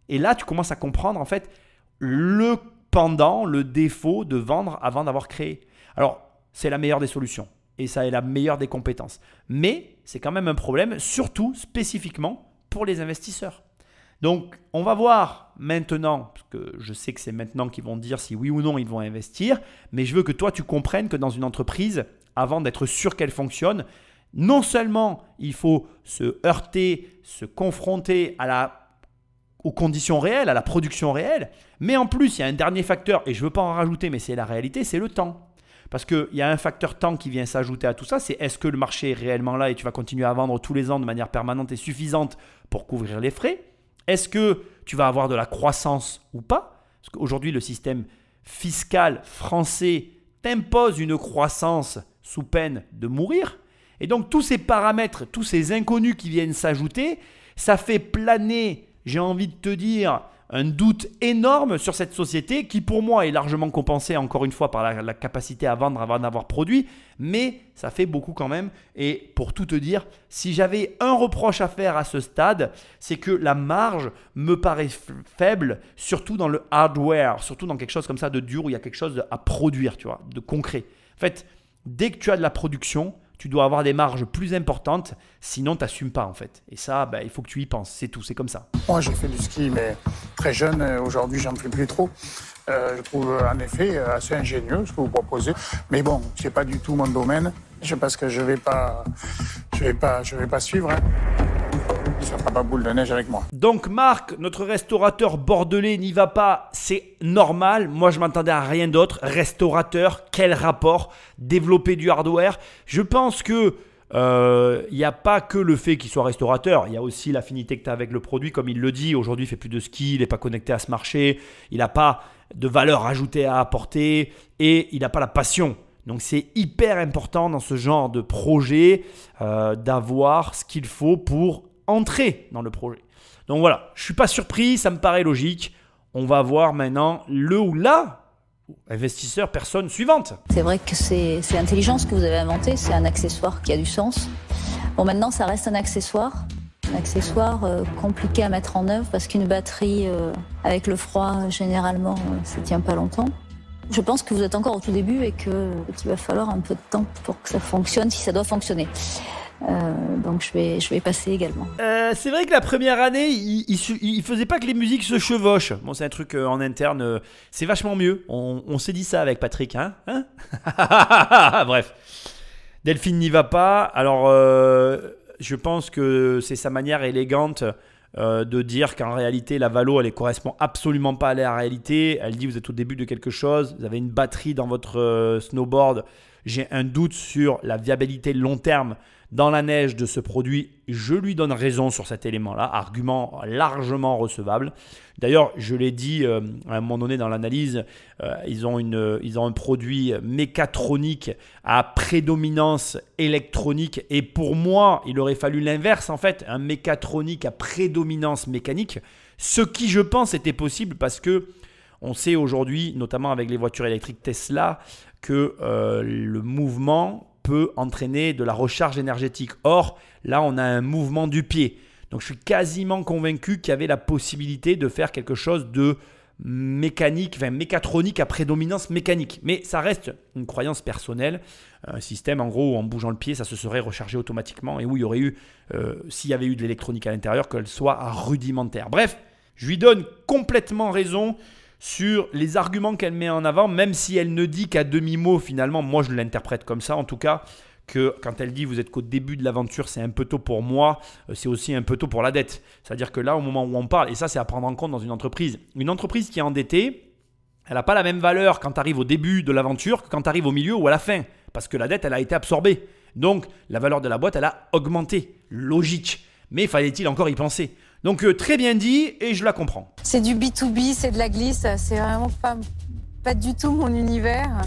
Et là, tu commences à comprendre, en fait, le pendant, le défaut de vendre avant d'avoir créé. Alors, c'est la meilleure des solutions et ça est la meilleure des compétences. Mais c'est quand même un problème, surtout spécifiquement pour les investisseurs. Donc, on va voir maintenant, parce que je sais que c'est maintenant qu'ils vont dire si oui ou non ils vont investir, mais je veux que toi, tu comprennes que dans une entreprise, avant d'être sûr qu'elle fonctionne, non seulement il faut se heurter, se confronter aux conditions réelles, à la production réelle, mais en plus, il y a un dernier facteur, et je ne veux pas en rajouter, mais c'est la réalité, c'est le temps. Parce qu'il y a un facteur temps qui vient s'ajouter à tout ça, c'est est-ce que le marché est réellement là et tu vas continuer à vendre tous les ans de manière permanente et suffisante pour couvrir les frais? Est-ce que tu vas avoir de la croissance ou pas? Parce qu'aujourd'hui, le système fiscal français t'impose une croissance sous peine de mourir. Et donc, tous ces paramètres, tous ces inconnus qui viennent s'ajouter, ça fait planer, j'ai envie de te dire, un doute énorme sur cette société qui, pour moi, est largement compensée, encore une fois, par la capacité à vendre avant d'avoir produit. Mais ça fait beaucoup quand même. Et pour tout te dire, si j'avais un reproche à faire à ce stade, c'est que la marge me paraît faible, surtout dans le hardware, surtout dans quelque chose comme ça de dur où il y a quelque chose à produire, tu vois, de concret. En fait, dès que tu as de la production, tu dois avoir des marges plus importantes, sinon tu n'assumes pas en fait. Et ça, il faut que tu y penses, c'est tout, c'est comme ça. Moi, j'ai fait du ski, mais très jeune. Aujourd'hui, j'en fais plus trop. Je trouve en effet assez ingénieux ce que vous proposez. Mais bon, c'est pas du tout mon domaine. Je pense que je vais pas suivre. Hein. Ça fera pas boule de neige avec moi. Donc Marc, notre restaurateur bordelais n'y va pas, c'est normal. Moi, je m'attendais à rien d'autre. Restaurateur, quel rapport? Développer du hardware. Je pense que il n'y a pas que le fait qu'il soit restaurateur. Il y a aussi l'affinité que tu as avec le produit. Comme il le dit, aujourd'hui, il ne fait plus de ski, il n'est pas connecté à ce marché. Il n'a pas de valeur ajoutée à apporter et il n'a pas la passion. Donc, c'est hyper important dans ce genre de projet d'avoir ce qu'il faut pour entrer dans le projet. Donc voilà, je ne suis pas surpris, ça me paraît logique. On va voir maintenant le ou la investisseur, personne suivante. C'est vrai que c'est intelligent ce que vous avez inventé, c'est un accessoire qui a du sens. Bon, maintenant, ça reste un accessoire compliqué à mettre en œuvre parce qu'une batterie avec le froid, généralement, ça ne tient pas longtemps. Je pense que vous êtes encore au tout début et qu'il va falloir un peu de temps pour que ça fonctionne, si ça doit fonctionner. Donc je vais passer également. C'est vrai que la première année, il faisait pas que les musiques se chevauchent. Bon, c'est un truc en interne, c'est vachement mieux. On s'est dit ça avec Patrick, hein Bref, Delphine n'y va pas. Alors, je pense que c'est sa manière élégante de dire qu'en réalité, la valo, elle ne correspond absolument pas à la réalité. Elle dit, vous êtes au début de quelque chose, vous avez une batterie dans votre snowboard. J'ai un doute sur la viabilité long terme dans la neige de ce produit. Je lui donne raison sur cet élément-là, argument largement recevable. D'ailleurs, je l'ai dit à un moment donné dans l'analyse, ils ont un produit mécatronique à prédominance électronique. Et pour moi, il aurait fallu l'inverse en fait, un mécatronique à prédominance mécanique. Ce qui, je pense, était possible parce que on sait aujourd'hui, notamment avec les voitures électriques Tesla, que le mouvement peut entraîner de la recharge énergétique. Or, là, on a un mouvement du pied. Donc, je suis quasiment convaincu qu'il y avait la possibilité de faire quelque chose de mécanique, mécatronique à prédominance mécanique. Mais ça reste une croyance personnelle. Un système, en gros, où en bougeant le pied, ça se serait rechargé automatiquement et où il y aurait eu, s'il y avait eu de l'électronique à l'intérieur, qu'elle soit rudimentaire. Bref, je lui donne complètement raison sur les arguments qu'elle met en avant, même si elle ne dit qu'à demi-mot finalement, moi je l'interprète comme ça en tout cas, que quand elle dit vous êtes qu'au début de l'aventure, c'est un peu tôt pour moi, c'est aussi un peu tôt pour la dette. C'est-à-dire que là, au moment où on parle, et ça c'est à prendre en compte dans une entreprise qui est endettée, elle n'a pas la même valeur quand tu arrives au début de l'aventure que quand tu arrives au milieu ou à la fin, parce que la dette elle a été absorbée. Donc la valeur de la boîte elle a augmenté, logique, mais fallait-il encore y penser? Donc très bien dit et je la comprends. C'est du B2B, c'est de la glisse, c'est vraiment pas du tout mon univers.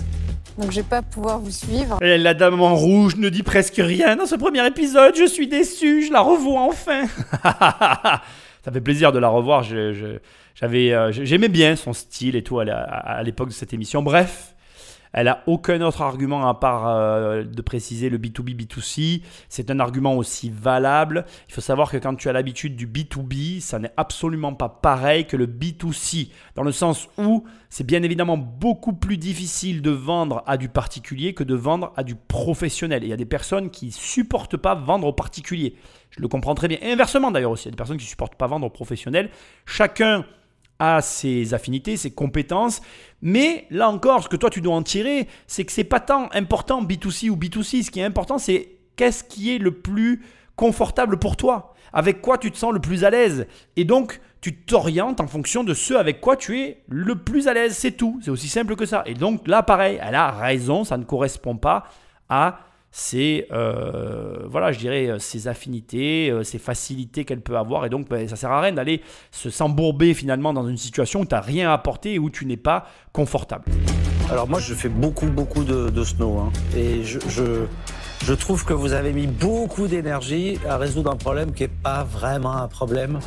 Donc je vais pas pouvoir vous suivre. Et la dame en rouge ne dit presque rien dans ce premier épisode. Je suis déçu, je la revois enfin. Ça fait plaisir de la revoir. J'aimais bien son style et tout à l'époque de cette émission. Bref, Elle n'a aucun autre argument à part de préciser le B2B, B2C. C'est un argument aussi valable. Il faut savoir que quand tu as l'habitude du B2B, ça n'est absolument pas pareil que le B2C. Dans le sens où c'est bien évidemment beaucoup plus difficile de vendre à du particulier que de vendre à du professionnel. Et il y a des personnes qui ne supportent pas vendre aux particuliers. Je le comprends très bien. Et inversement d'ailleurs aussi, il y a des personnes qui ne supportent pas vendre aux professionnels. Chacun a ses affinités, ses compétences. Mais là encore, ce que toi tu dois en tirer, c'est que ce n'est pas tant important B2C ou B2C. Ce qui est important, c'est qu'est-ce qui est le plus confortable pour toi, avec quoi tu te sens le plus à l'aise. Et donc, tu t'orientes en fonction de ce avec quoi tu es le plus à l'aise. C'est tout. C'est aussi simple que ça. Et donc là, pareil, elle a raison. Ça ne correspond pas à ses affinités, ses facilités qu'elle peut avoir. Et donc, ça ne sert à rien d'aller s'embourber finalement dans une situation où tu n'as rien à apporter et où tu n'es pas confortable. Alors moi, je fais beaucoup de snow. Hein, et je trouve que vous avez mis beaucoup d'énergie à résoudre un problème qui n'est pas vraiment un problème.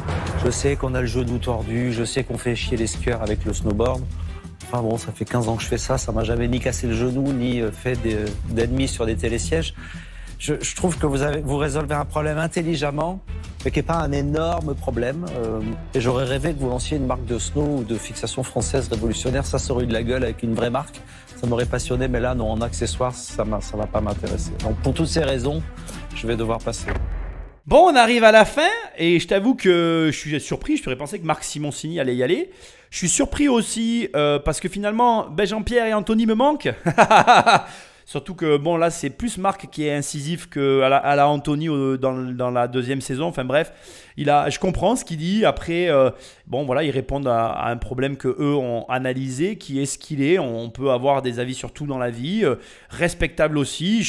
Je sais qu'on a le genou tordu, je sais qu'on fait chier les skieurs avec le snowboard. Enfin bon, ça fait 15 ans que je fais ça m'a jamais ni cassé le genou, ni fait d'ennemis sur des télésièges. Je trouve que vous résolvez un problème intelligemment, mais qui n'est pas un énorme problème. Et j'aurais rêvé que vous lanciez une marque de snow ou de fixation française révolutionnaire. Ça aurait eu de la gueule avec une vraie marque. Ça m'aurait passionné, mais là, non, en accessoires, ça va pas m'intéresser. Donc pour toutes ces raisons, je vais devoir passer. Bon, on arrive à la fin et je t'avoue que je suis surpris. Je t'aurais pensé que Marc Simoncini allait y aller. Je suis surpris aussi parce que finalement, Jean-Pierre et Anthony me manquent. Surtout que bon, là, c'est plus Marc qui est incisif qu'à la Anthony dans la deuxième saison. Enfin bref, je comprends ce qu'il dit. Après, ils répondent à un problème qu'eux ont analysé, qui est ce qu'il est. On peut avoir des avis sur tout dans la vie. Respectable aussi.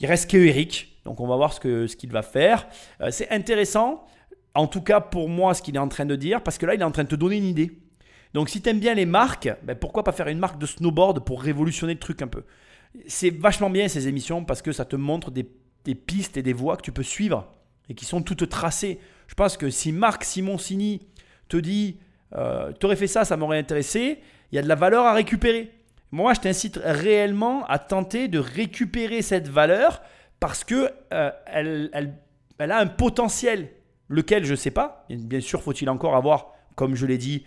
Il reste que Eric. Donc, on va voir ce qu'il va faire. C'est intéressant, en tout cas pour moi, ce qu'il est en train de dire, parce que là, il est en train de te donner une idée. Donc, si tu aimes bien les marques, pourquoi pas faire une marque de snowboard pour révolutionner le truc un peu. C'est vachement bien ces émissions parce que ça te montre des pistes et des voies que tu peux suivre et qui sont toutes tracées. Je pense que si Marc Simoncini te dit « t'aurais fait ça, ça m'aurait intéressé », il y a de la valeur à récupérer. Moi, je t'incite réellement à tenter de récupérer cette valeur parce qu'elle a un potentiel, lequel je ne sais pas. Bien sûr, faut-il encore avoir, comme je l'ai dit,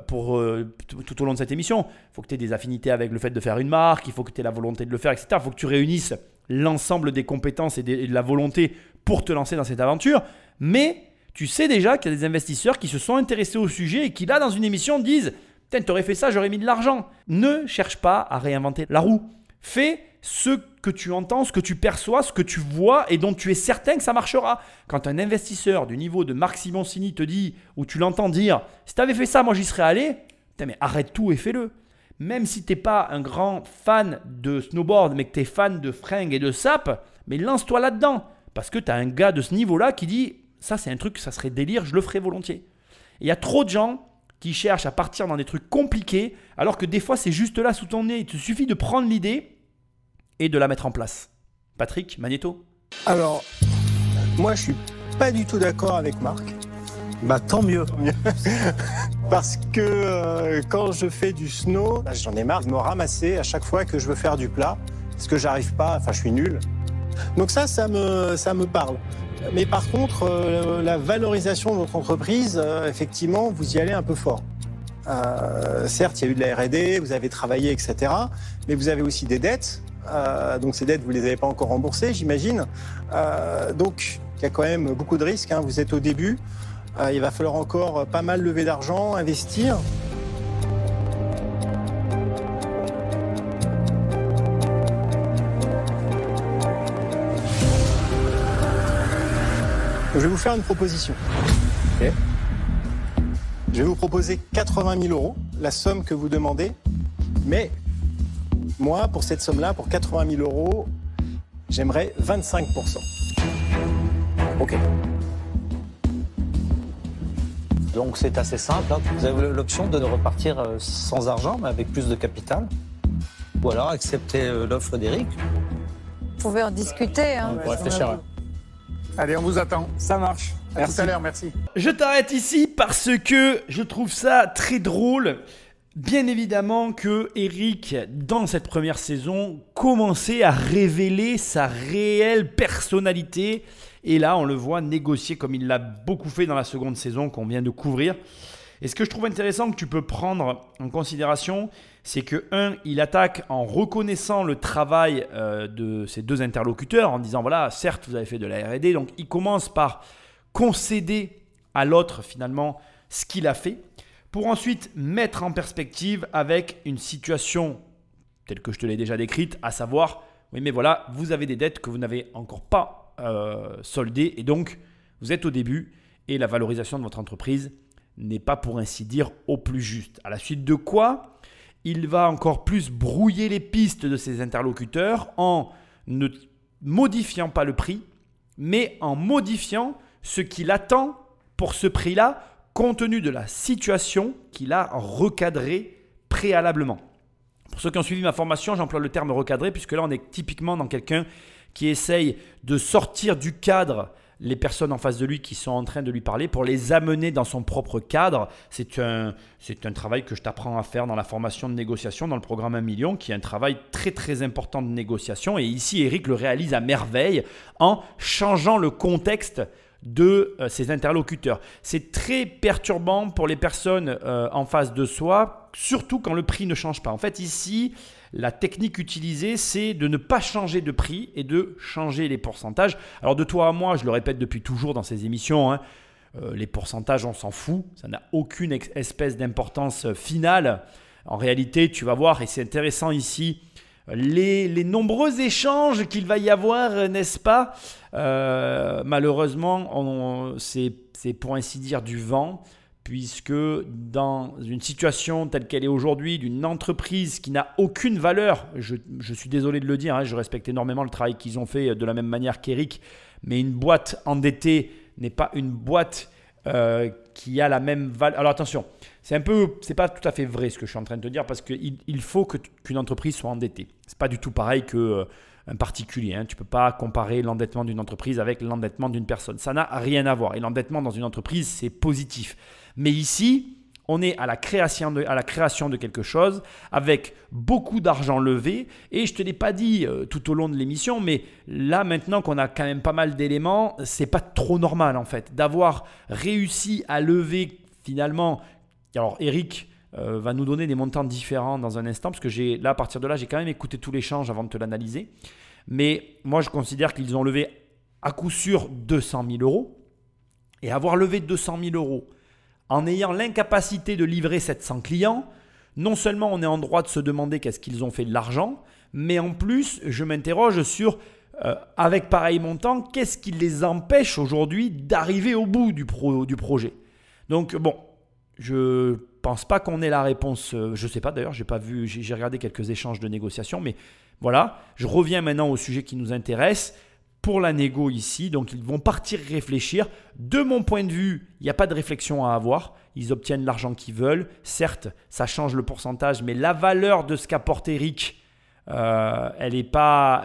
tout au long de cette émission, il faut que tu aies des affinités avec le fait de faire une marque, il faut que tu aies la volonté de le faire, etc. Il faut que tu réunisses l'ensemble des compétences et de la volonté pour te lancer dans cette aventure. Mais tu sais déjà qu'il y a des investisseurs qui se sont intéressés au sujet et qui là dans une émission disent « Putain, t'aurais fait ça, j'aurais mis de l'argent ». Ne cherche pas à réinventer la roue. Fais ce que tu entends, ce que tu perçois, ce que tu vois et dont tu es certain que ça marchera. Quand un investisseur du niveau de Marc Simoncini te dit, ou tu l'entends dire « Si tu avais fait ça, moi j'y serais allé », mais arrête tout et fais-le. Même si tu n'es pas un grand fan de snowboard, mais que tu es fan de fringues et de sapes, mais lance-toi là-dedans. Parce que tu as un gars de ce niveau-là qui dit « Ça, c'est un truc, ça serait délire, je le ferais volontiers ». Il y a trop de gens qui cherchent à partir dans des trucs compliqués, alors que des fois, c'est juste là sous ton nez. Il te suffit de prendre l'idée et de la mettre en place. Patrick, Magnéto? Alors, moi, je suis pas du tout d'accord avec Marc. Bah, tant mieux. Parce que quand je fais du snow, j'en ai marre de me ramasser à chaque fois que je veux faire du plat, parce que j'arrive pas, enfin, je suis nul. Donc ça me parle. Mais par contre, la valorisation de votre entreprise, effectivement, vous y allez un peu fort. Certes, il y a eu de la R&D, vous avez travaillé, etc. Mais vous avez aussi des dettes. Donc ces dettes, vous ne les avez pas encore remboursées, j'imagine. Donc il y a quand même beaucoup de risques. Hein. Vous êtes au début. Il va falloir encore pas mal lever d'argent, investir. Je vais vous faire une proposition. Okay. Je vais vous proposer 80 000 €, la somme que vous demandez. Mais moi, pour cette somme-là, pour 80 000 €, j'aimerais 25%. Ok. Donc c'est assez simple. Hein. Vous avez l'option de repartir sans argent, mais avec plus de capital. Ou alors accepter l'offre d'Eric. Vous pouvez en discuter. Hein. On va réfléchir. Ouais. Allez, on vous attend. Ça marche. À tout à l'heure, merci. Je t'arrête ici parce que je trouve ça très drôle Bien évidemment que Eric, dans cette première saison, commençait à révéler sa réelle personnalité. Et là, on le voit négocier comme il l'a beaucoup fait dans la seconde saison qu'on vient de couvrir. Et ce que je trouve intéressant que tu peux prendre en considération, c'est que il attaque en reconnaissant le travail de ses deux interlocuteurs, en disant voilà, certes, vous avez fait de la R&D. Donc, il commence par concéder à l'autre finalement ce qu'il a fait, pour ensuite mettre en perspective avec une situation telle que je te l'ai déjà décrite, à savoir, oui mais voilà, vous avez des dettes que vous n'avez encore pas soldées et donc vous êtes au début et la valorisation de votre entreprise n'est pas pour ainsi dire au plus juste. À la suite de quoi, il va encore plus brouiller les pistes de ses interlocuteurs en ne modifiant pas le prix, mais en modifiant ce qu'il attend pour ce prix-là, compte tenu de la situation qu'il a recadrée préalablement. Pour ceux qui ont suivi ma formation, j'emploie le terme recadré puisque là, on est typiquement dans quelqu'un qui essaye de sortir du cadre les personnes en face de lui qui sont en train de lui parler pour les amener dans son propre cadre. C'est un travail que je t'apprends à faire dans la formation de négociation, dans le programme 1 million, qui est un travail très très important de négociation. Et ici, Eric le réalise à merveille en changeant le contexte de ses interlocuteurs. C'est très perturbant pour les personnes en face de soi, surtout quand le prix ne change pas. En fait, ici, la technique utilisée, c'est de ne pas changer de prix et de changer les pourcentages. Alors de toi à moi, je le répète depuis toujours dans ces émissions, hein, les pourcentages, on s'en fout. Ça n'a aucune espèce d'importance finale. En réalité, tu vas voir, et c'est intéressant ici, les nombreux échanges qu'il va y avoir, n'est-ce pas? Malheureusement, c'est pour ainsi dire du vent, puisque dans une situation telle qu'elle est aujourd'hui, d'une entreprise qui n'a aucune valeur, je suis désolé de le dire, hein, je respecte énormément le travail qu'ils ont fait de la même manière qu'Eric, mais une boîte endettée n'est pas une boîte qui a la même valeur. Alors attention, c'est pas tout à fait vrai ce que je suis en train de te dire parce qu'il faut qu'une entreprise soit endettée. C'est pas du tout pareil qu'un particulier. Hein. Tu ne peux pas comparer l'endettement d'une entreprise avec l'endettement d'une personne. Ça n'a rien à voir. Et l'endettement dans une entreprise, c'est positif. Mais ici, on est à la création de quelque chose avec beaucoup d'argent levé. Et je ne te l'ai pas dit tout au long de l'émission, mais là, maintenant qu'on a quand même pas mal d'éléments, ce n'est pas trop normal en fait d'avoir réussi à lever finalement. Alors, Eric va nous donner des montants différents dans un instant parce que là, à partir de là, j'ai quand même écouté tout l'échange avant de te l'analyser. Mais moi, je considère qu'ils ont levé à coup sûr 200 000 euros. Et avoir levé 200 000 euros en ayant l'incapacité de livrer 700 clients, non seulement on est en droit de se demander qu'est-ce qu'ils ont fait de l'argent, mais en plus, je m'interroge sur, avec pareil montant, qu'est-ce qui les empêche aujourd'hui d'arriver au bout du projet. Donc bon, je pense pas qu'on ait la réponse. Je sais pas d'ailleurs, j'ai pas vu, j'ai regardé quelques échanges de négociations, mais voilà. Je reviens maintenant au sujet qui nous intéresse pour la négo ici. Donc ils vont partir réfléchir. De mon point de vue, il n'y a pas de réflexion à avoir. Ils obtiennent l'argent qu'ils veulent. Certes, ça change le pourcentage, mais la valeur de ce qu'apporte Eric, elle est pas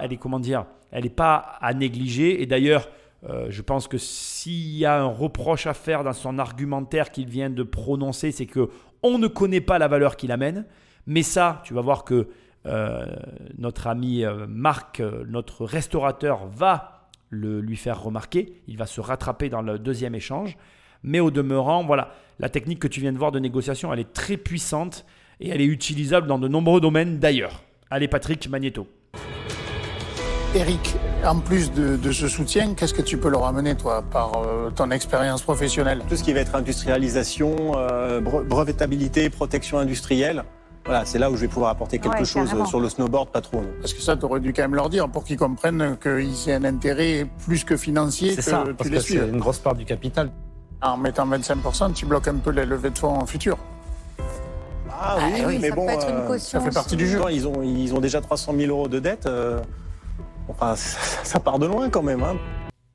à négliger. Et d'ailleurs, je pense que s'il y a un reproche à faire dans son argumentaire qu'il vient de prononcer, c'est qu'on ne connaît pas la valeur qu'il amène. Mais ça, tu vas voir que notre ami Marc, notre restaurateur, va lui faire remarquer. Il va se rattraper dans le deuxième échange. Mais au demeurant, voilà, la technique que tu viens de voir de négociation, elle est très puissante et elle est utilisable dans de nombreux domaines d'ailleurs. Allez Patrick, magnéto. Eric, en plus de ce soutien, qu'est-ce que tu peux leur amener, toi, par ton expérience professionnelle? Tout ce qui va être industrialisation, brevetabilité, protection industrielle. Voilà, c'est là où je vais pouvoir apporter quelque chose carrément. Sur le snowboard, pas trop. Non. Parce que ça, tu aurais dû quand même leur dire pour qu'ils comprennent qu'ils aient un intérêt plus que financier que ça, tu les suis. C'est une grosse part du capital. En mettant 25%, tu bloques un peu les levées de fonds futures. Ah oui, mais bon, ça fait partie du jeu. Ils ont déjà 300 000 euros de dette. Enfin, ça part de loin quand même. Hein.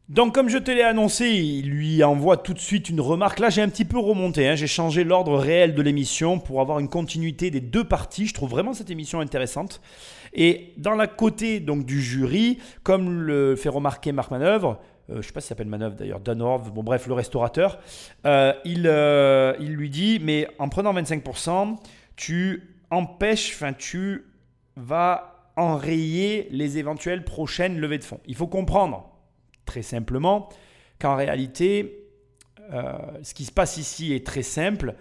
Donc comme je te l'ai annoncé, il lui envoie tout de suite une remarque. Là j'ai un petit peu remonté, hein. J'ai changé l'ordre réel de l'émission pour avoir une continuité des deux parties. Je trouve vraiment cette émission intéressante. Et dans la côté donc, du jury, comme le fait remarquer Marc Manœuvre, je ne sais pas s'il s'appelle Manœuvre d'ailleurs, Danov, bon bref, le restaurateur, il lui dit, mais en prenant 25%, tu vas enrayer les éventuelles prochaines levées de fonds. Il faut comprendre très simplement qu'en réalité, ce qui se passe ici est très simple.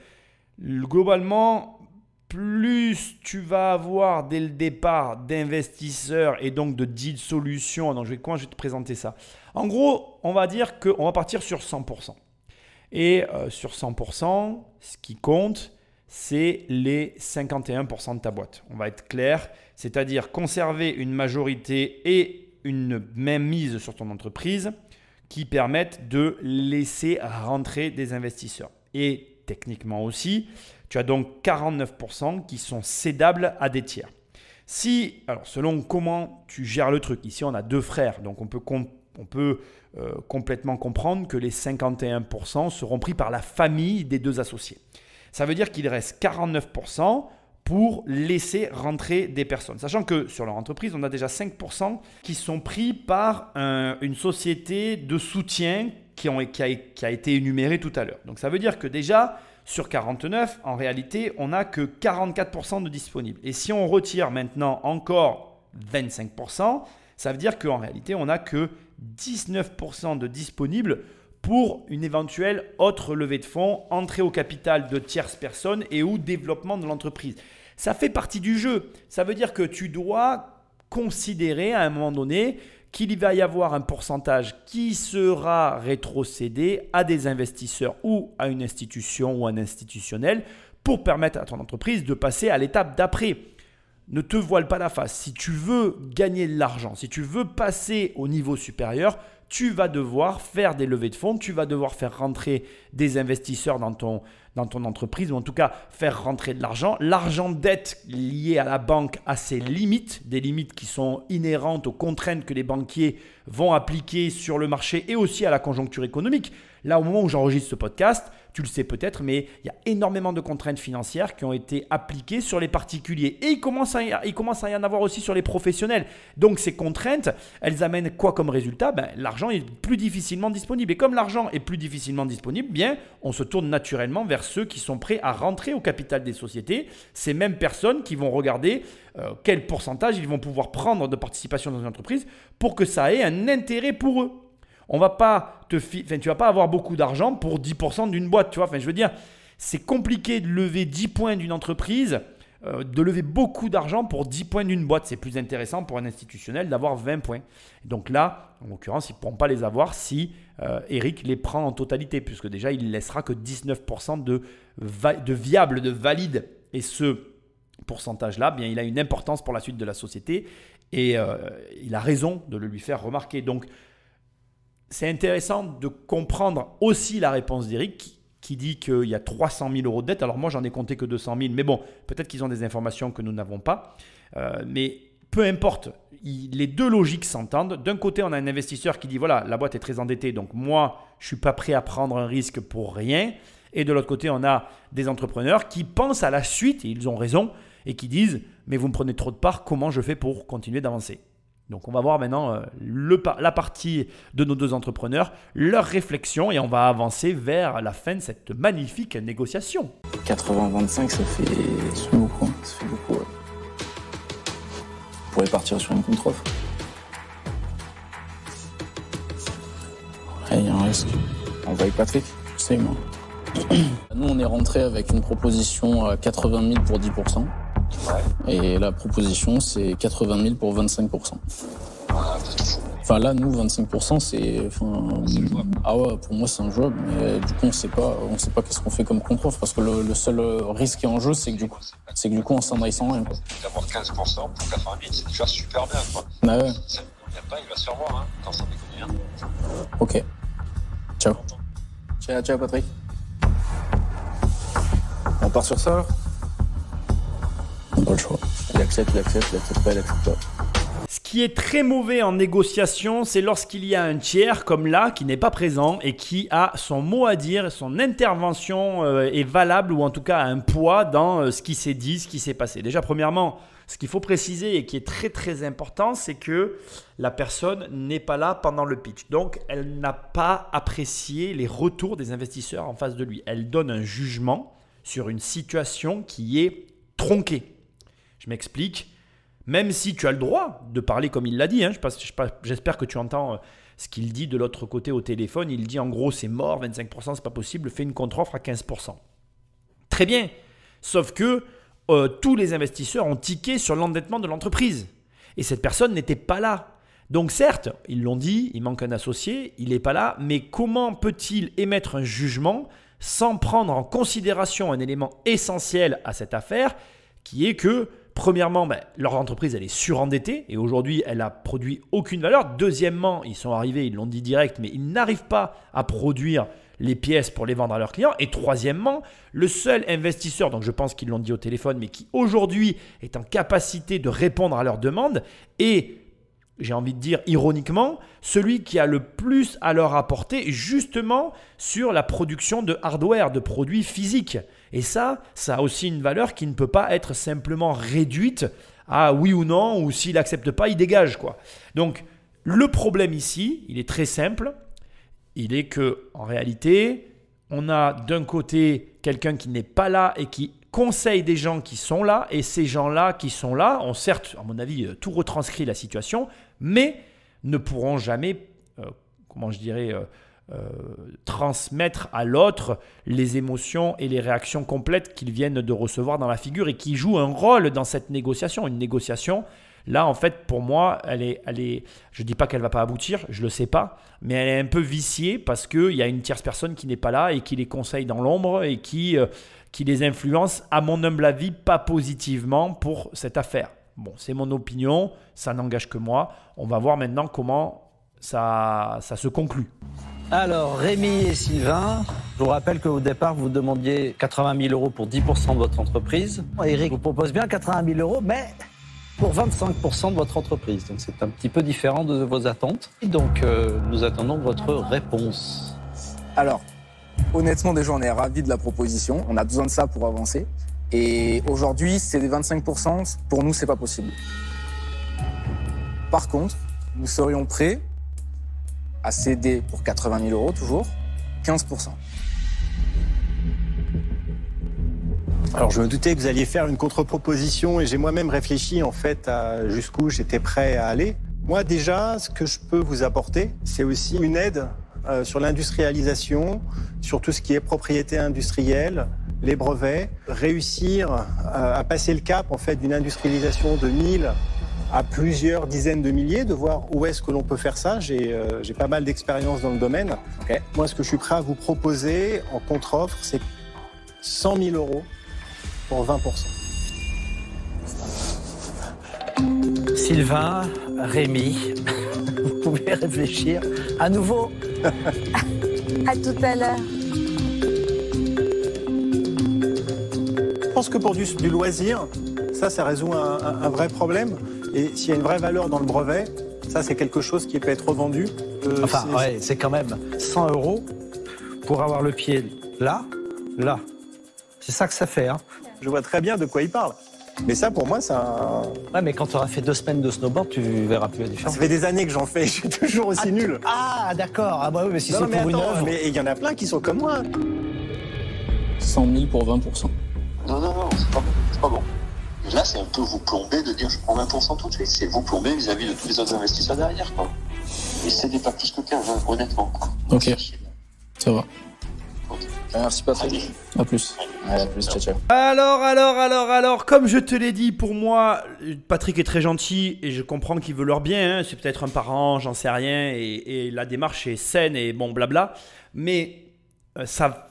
Globalement, plus tu vas avoir dès le départ d'investisseurs et donc de deal solutions. Donc, comment je vais te présenter ça? En gros, on va dire qu'on va partir sur 100%. Et sur 100%, ce qui compte, c'est les 51% de ta boîte. On va être clair, c'est-à-dire conserver une majorité et une même mise sur ton entreprise qui permettent de laisser rentrer des investisseurs. Et techniquement aussi, tu as donc 49% qui sont cédables à des tiers. Alors selon comment tu gères le truc, ici on a 2 frères, donc on peut complètement comprendre que les 51% seront pris par la famille des 2 associés. Ça veut dire qu'il reste 49% pour laisser rentrer des personnes. Sachant que sur leur entreprise, on a déjà 5% qui sont pris par une société de soutien qui a été énumérée tout à l'heure. Donc ça veut dire que déjà, sur 49, en réalité, on n'a que 44% de disponibles. Et si on retire maintenant encore 25%, ça veut dire qu'en réalité, on n'a que 19% de disponibles pour une éventuelle autre levée de fonds, entrée au capital de tierces personnes et ou développement de l'entreprise. Ça fait partie du jeu. Ça veut dire que tu dois considérer à un moment donné qu'il va y avoir un pourcentage qui sera rétrocédé à des investisseurs ou à une institution ou un institutionnel pour permettre à ton entreprise de passer à l'étape d'après. Ne te voile pas la face. Si tu veux gagner de l'argent, si tu veux passer au niveau supérieur, tu vas devoir faire des levées de fonds, tu vas devoir faire rentrer des investisseurs dans ton entreprise ou en tout cas faire rentrer de l'argent. L'argent dette lié à la banque a ses limites, des limites qui sont inhérentes aux contraintes que les banquiers vont appliquer sur le marché et aussi à la conjoncture économique. Là, au moment où j'enregistre ce podcast, tu le sais peut-être, mais il y a énormément de contraintes financières qui ont été appliquées sur les particuliers. Et il commence à y en avoir aussi sur les professionnels. Donc, ces contraintes, elles amènent quoi comme résultat? L'argent est plus difficilement disponible. Et comme l'argent est plus difficilement disponible, on se tourne naturellement vers ceux qui sont prêts à rentrer au capital des sociétés. Ces mêmes personnes qui vont regarder quel pourcentage ils vont pouvoir prendre de participation dans une entreprise pour que ça ait un intérêt pour eux. Tu vas pas avoir beaucoup d'argent pour 10% d'une boîte. Tu vois, je veux dire, c'est compliqué de lever 10 points d'une entreprise, de lever beaucoup d'argent pour 10 points d'une boîte. C'est plus intéressant pour un institutionnel d'avoir 20 points. Donc là, en l'occurrence, ils ne pourront pas les avoir si Eric les prend en totalité, puisque déjà, il ne laissera que 19% de viables, de valides. Et ce pourcentage-là, il a une importance pour la suite de la société et il a raison de le lui faire remarquer. Donc, c'est intéressant de comprendre aussi la réponse d'Eric qui dit qu'il y a 300 000 euros de dette. Alors moi, j'en ai compté que 200 000, mais bon, peut-être qu'ils ont des informations que nous n'avons pas. Mais peu importe, les 2 logiques s'entendent. D'un côté, on a un investisseur qui dit, voilà, la boîte est très endettée, donc moi, je ne suis pas prêt à prendre un risque pour rien. Et de l'autre côté, on a des entrepreneurs qui pensent à la suite, et ils ont raison, et qui disent, mais vous me prenez trop de part, comment je fais pour continuer d'avancer ? Donc, on va voir maintenant la partie de nos 2 entrepreneurs, leurs réflexions et on va avancer vers la fin de cette magnifique négociation. 80-25, ça fait beaucoup. Ça fait beaucoup, ouais. On pourrait partir sur une contre-offre. Ouais, il y a un risque. On va avec Patrick, je sais, moi. Nous, on est rentré avec une proposition à 80 000 pour 10%. Et la proposition, c'est 80 000 pour 25%. Enfin là, nous, 25%, c'est... Ah ouais, pour moi, c'est injouable. Mais du coup, on sait pas qu'est-ce qu'on fait comme contre-offre. Parce que le seul risque qui est en jeu, c'est que du coup, on s'en sans rien. D'avoir 15% pour 80 000, c'est déjà super bien, quoi. Ah ouais. Il va se revoir, hein, quand ça déconne rien. Ok. Ciao. Ciao, Patrick. On part sur ça? On n'a pas le choix. Il accepte pas, il accepte pas. Ce qui est très mauvais en négociation, c'est lorsqu'il y a un tiers comme là qui n'est pas présent et qui a son mot à dire, son intervention est valable ou en tout cas a un poids dans ce qui s'est dit, ce qui s'est passé. Déjà, premièrement, ce qu'il faut préciser et qui est très très important, c'est que la personne n'est pas là pendant le pitch. Donc, elle n'a pas apprécié les retours des investisseurs en face de lui. Elle donne un jugement sur une situation qui est tronqué. Je m'explique. Même si tu as le droit de parler comme il l'a dit, hein, j'espère que tu entends ce qu'il dit de l'autre côté au téléphone. Il dit en gros c'est mort, 25%, c'est pas possible, fais une contre-offre à 15%. Très bien, sauf que tous les investisseurs ont tiqué sur l'endettement de l'entreprise. Et cette personne n'était pas là. Donc certes, ils l'ont dit, il manque un associé, il n'est pas là, mais comment peut-il émettre un jugement sans prendre en considération un élément essentiel à cette affaire qui est que premièrement, leur entreprise elle est surendettée et aujourd'hui elle n'a produit aucune valeur. Deuxièmement, ils sont arrivés, ils l'ont dit direct, mais ils n'arrivent pas à produire les pièces pour les vendre à leurs clients. Et troisièmement, le seul investisseur, donc je pense qu'ils l'ont dit au téléphone, mais qui aujourd'hui est en capacité de répondre à leurs demandes et j'ai envie de dire ironiquement, celui qui a le plus à leur apporter justement sur la production de hardware, de produits physiques. Et ça a aussi une valeur qui ne peut pas être simplement réduite à oui ou non, ou s'il n'accepte pas, il dégage, quoi. Donc, le problème ici, il est très simple. Il est qu'en réalité, on a d'un côté quelqu'un qui n'est pas là et qui conseille des gens qui sont là. Et ces gens-là qui sont là ont certes, à mon avis, tout retranscrit la situation, mais ne pourront jamais, transmettre à l'autre les émotions et les réactions complètes qu'ils viennent de recevoir dans la figure et qui jouent un rôle dans cette négociation. Une négociation, là, en fait, pour moi, elle est, je ne dis pas qu'elle ne va pas aboutir, je ne le sais pas, mais elle est un peu viciée parce qu'il y a une tierce personne qui n'est pas là et qui les conseille dans l'ombre et qui les influence, à mon humble avis, pas positivement pour cette affaire. Bon, c'est mon opinion, ça n'engage que moi. On va voir maintenant comment ça se conclut. Alors, Rémi et Sylvain, je vous rappelle qu'au départ, vous demandiez 80 000 € pour 10% de votre entreprise. Eric vous propose bien 80 000 €, mais pour 25% de votre entreprise. Donc, c'est un petit peu différent de vos attentes. Et donc, nous attendons votre réponse. Alors, honnêtement, déjà, on est ravis de la proposition. On a besoin de ça pour avancer. Et aujourd'hui, c'est des 25%. Pour nous, c'est pas possible. Par contre, nous serions prêts à céder pour 80 000 € toujours, 15%. Alors je me doutais que vous alliez faire une contre-proposition et j'ai moi-même réfléchi en fait à jusqu'où j'étais prêt à aller. Moi déjà, ce que je peux vous apporter, c'est aussi une aide sur l'industrialisation, sur tout ce qui est propriété industrielle, les brevets, réussir à passer le cap en fait d'une industrialisation de 1000 à plusieurs dizaines de milliers, de voir où est-ce que l'on peut faire ça. J'ai pas mal d'expérience dans le domaine. Okay. Moi, ce que je suis prêt à vous proposer en contre-offre, c'est 100 000 € pour 20%. Sylvain, Rémi, vous pouvez réfléchir à nouveau. À tout à l'heure. Je pense que pour du loisir, ça résout un vrai problème. Et s'il y a une vraie valeur dans le brevet, ça c'est quelque chose qui peut être revendu. C'est quand même 100 € pour avoir le pied là. C'est ça que ça fait. Hein. Je vois très bien de quoi il parle. Mais ça, pour moi, ça... Ouais, mais quand tu auras fait 2 semaines de snowboard, tu verras plus la différence. Ça fait des années que j'en fais, je suis toujours aussi nul. Ah, d'accord. Ah bah oui, mais si c'est pour une œuvre... Mais il y en a plein qui sont comme moi. 100 000 pour 20%. Non, c'est pas bon. Et là, c'est un peu vous plomber de dire je prends 20% tout de suite. C'est vous plomber vis-à-vis de tous les autres investisseurs derrière, quoi. Et cédez pas plus que 15, hein, honnêtement. Quoi. Ok, ça va. Okay. Merci Patrick. À plus. Allez, à plus, ciao. Alors, comme je te l'ai dit, pour moi, Patrick est très gentil et je comprends qu'il veut leur bien. Hein. C'est peut-être un parent, j'en sais rien, et la démarche est saine et bon, blabla. Mais ça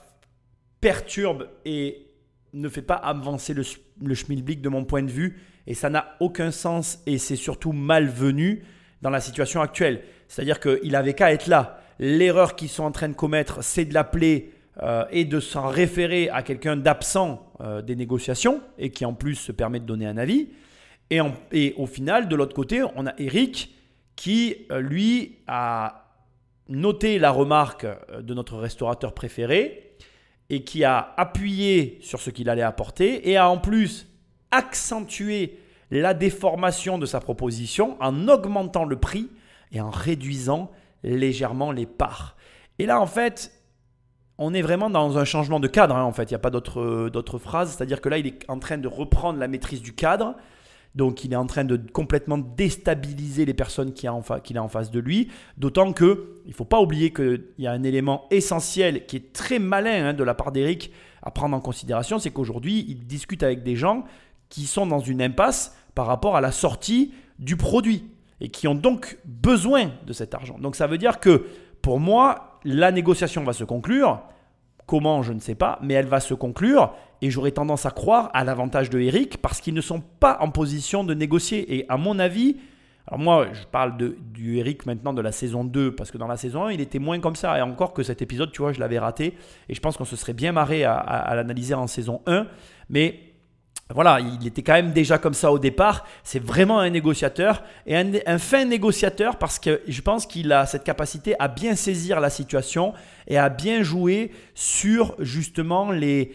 perturbe et ne fait pas avancer le schmilblick de mon point de vue et ça n'a aucun sens et c'est surtout malvenu dans la situation actuelle. C'est-à-dire qu'il n'avait qu'à être là. L'erreur qu'ils sont en train de commettre, c'est de l'appeler et de s'en référer à quelqu'un d'absent des négociations et qui en plus se permet de donner un avis. Et au final, de l'autre côté, on a Eric qui, lui, a noté la remarque de notre restaurateur préféré et qui a appuyé sur ce qu'il allait apporter et a en plus accentué la déformation de sa proposition en augmentant le prix et en réduisant légèrement les parts. Et là, en fait, on est vraiment dans un changement de cadre, hein, en fait. Il n'y a pas d'autre phrase. C'est-à-dire que là, il est en train de reprendre la maîtrise du cadre. Donc, il est en train de complètement déstabiliser les personnes qu'il a en face de lui. D'autant qu'il ne faut pas oublier qu'il y a un élément essentiel qui est très malin de la part d'Eric à prendre en considération. C'est qu'aujourd'hui, il discute avec des gens qui sont dans une impasse par rapport à la sortie du produit et qui ont donc besoin de cet argent. Donc, ça veut dire que pour moi, la négociation va se conclure. Comment, je ne sais pas, mais elle va se conclure et j'aurais tendance à croire à l'avantage de Eric parce qu'ils ne sont pas en position de négocier. Et à mon avis, alors moi, je parle du Eric maintenant de la saison 2 parce que dans la saison 1, il était moins comme ça. Et encore que cet épisode, tu vois, je l'avais raté et je pense qu'on se serait bien marré à l'analyser en saison 1. Mais voilà, il était quand même déjà comme ça au départ. C'est vraiment un négociateur et un fin négociateur parce que je pense qu'il a cette capacité à bien saisir la situation et à bien jouer sur justement les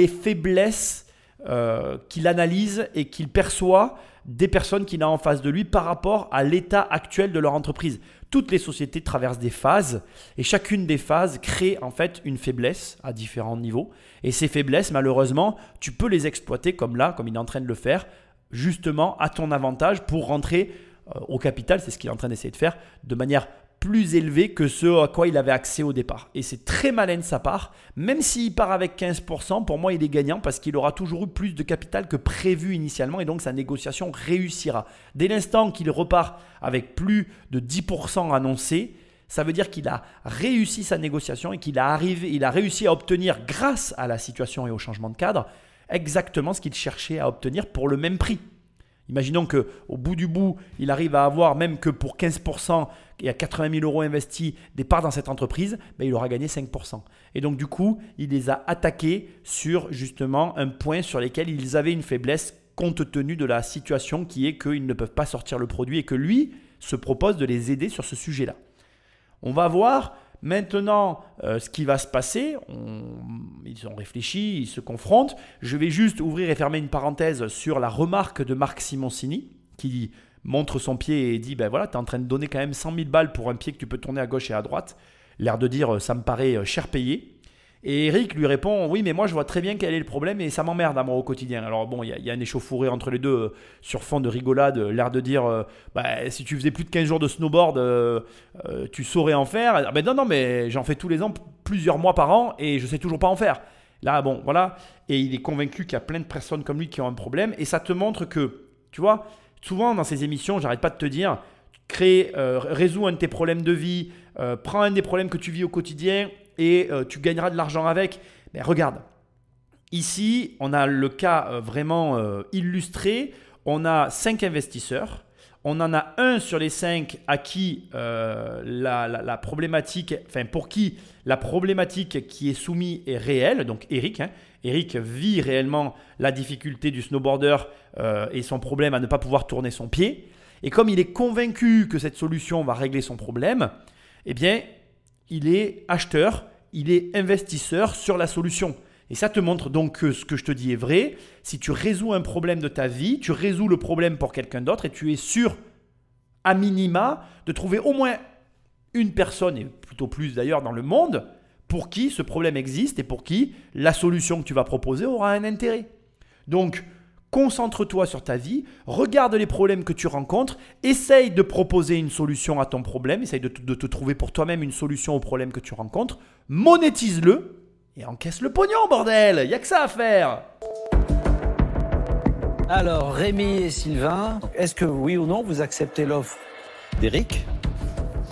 faiblesses qu'il analyse et qu'il perçoit des personnes qu'il a en face de lui par rapport à l'état actuel de leur entreprise. Toutes les sociétés traversent des phases et chacune des phases crée en fait une faiblesse à différents niveaux. Et ces faiblesses, malheureusement, tu peux les exploiter comme là, comme il est en train de le faire, justement à ton avantage pour rentrer au capital, c'est ce qu'il est en train d'essayer de faire, de manière plus élevée que ce à quoi il avait accès au départ. Et c'est très malin de sa part. Même s'il part avec 15%, pour moi, il est gagnant parce qu'il aura toujours eu plus de capital que prévu initialement et donc sa négociation réussira. Dès l'instant qu'il repart avec plus de 10% annoncé, ça veut dire qu'il a réussi sa négociation et qu'il a réussi à obtenir, grâce à la situation et au changement de cadre, exactement ce qu'il cherchait à obtenir pour le même prix. Imaginons qu'au bout du bout, il arrive à avoir, même que pour 15% et à 80 000 euros investis, des parts dans cette entreprise, il aura gagné 5%. Et donc du coup, il les a attaqués sur justement un point sur lequel ils avaient une faiblesse compte tenu de la situation qui est qu'ils ne peuvent pas sortir le produit et que lui se propose de les aider sur ce sujet-là. On va voir maintenant ce qui va se passer. Ils ont réfléchi, ils se confrontent. Je vais juste ouvrir et fermer une parenthèse sur la remarque de Marc Simoncini qui montre son pied et dit ben voilà, tu es en train de donner quand même 100 000 balles pour un pied que tu peux tourner à gauche et à droite. L'air de dire ça me paraît cher payé. Et Eric lui répond oui, mais moi je vois très bien quel est le problème et ça m'emmerde à moi au quotidien. Alors bon, il y a un échauffouré entre les deux sur fond de rigolade, l'air de dire si tu faisais plus de 15 jours de snowboard, tu saurais en faire. Ben non, mais j'en fais tous les ans, plusieurs mois par an et je sais toujours pas en faire. Là, bon, voilà. Et il est convaincu qu'il y a plein de personnes comme lui qui ont un problème et ça te montre que, tu vois, souvent dans ces émissions, j'arrête pas de te dire, résous un de tes problèmes de vie, prends un des problèmes que tu vis au quotidien et tu gagneras de l'argent avec. Mais regarde, ici, on a le cas vraiment illustré. On a 5 investisseurs. On en a un sur les 5 à qui la problématique, enfin pour qui la problématique qui est soumise est réelle. Donc Eric, Eric vit réellement la difficulté du snowboarder et son problème à ne pas pouvoir tourner son pied. Et comme il est convaincu que cette solution va régler son problème, eh bien, il est acheteur, il est investisseur sur la solution. Et ça te montre donc que ce que je te dis est vrai. Si tu résous un problème de ta vie, tu résous le problème pour quelqu'un d'autre et tu es sûr, à minima, de trouver au moins une personne, et plutôt plus d'ailleurs dans le monde, pour qui ce problème existe et pour qui la solution que tu vas proposer aura un intérêt. Donc, concentre-toi sur ta vie, regarde les problèmes que tu rencontres, essaye de proposer une solution à ton problème, essaye de te trouver pour toi-même une solution au problème que tu rencontres, monétise-le et encaisse le pognon, bordel. Il n'y a que ça à faire. Alors, Rémi et Sylvain, est-ce que oui ou non, vous acceptez l'offre d'Eric,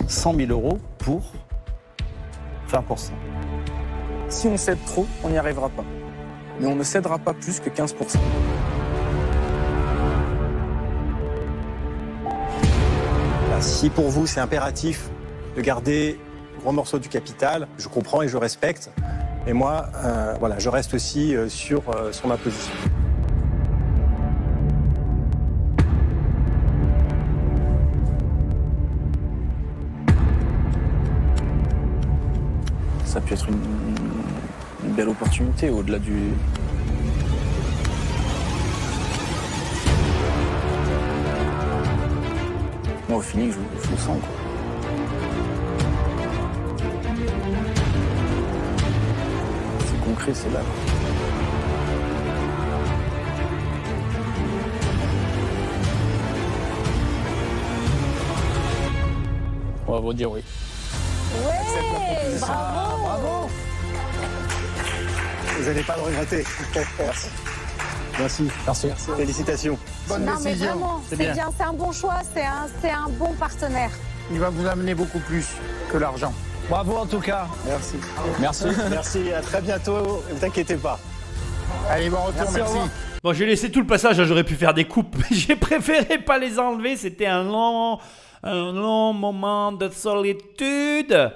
100 000 euros pour 20%? Si on cède trop, on n'y arrivera pas. Mais on ne cédera pas plus que 15%. Si pour vous c'est impératif de garder un gros morceau du capital, je comprends et je respecte. Et moi, voilà, je reste aussi sur ma position. Ça peut être une belle opportunité au-delà du... Moi, au feeling, je le sens, quoi. fait, c'est là. On va vous dire oui. Ouais, bravo. Bravo. Vous n'allez pas le regretter. Merci. Merci. Félicitations. Bonne Non, mais décision. vraiment, C'est c'est bien. bien, c'est un bon choix, c'est un bon partenaire. Il va vous amener beaucoup plus que l'argent. Bravo en tout cas. Merci. Merci. Merci, à très bientôt. Ne t'inquiétez pas. Allez, bon retour, Merci, au merci. revoir. Bon, j'ai laissé tout le passage, j'aurais pu faire des coupes, mais j'ai préféré pas les enlever. C'était un long moment de solitude.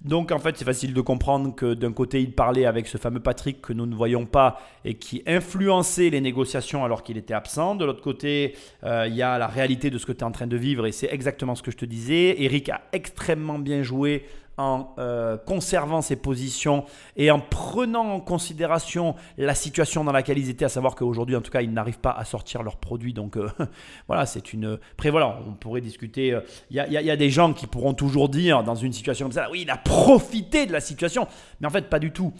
Donc en fait, c'est facile de comprendre que d'un côté, il parlait avec ce fameux Patrick que nous ne voyons pas et qui influençait les négociations alors qu'il était absent. De l'autre côté, il y a la réalité de ce que tu es en train de vivre et c'est exactement ce que je te disais. Eric a extrêmement bien joué en conservant ses positions et en prenant en considération la situation dans laquelle ils étaient, à savoir qu'aujourd'hui, en tout cas, ils n'arrivent pas à sortir leurs produits. Donc voilà, c'est une... Après, voilà, on pourrait discuter. Il y a des gens qui pourront toujours dire dans une situation comme ça, oui, il a profité de la situation. Mais en fait, pas du tout.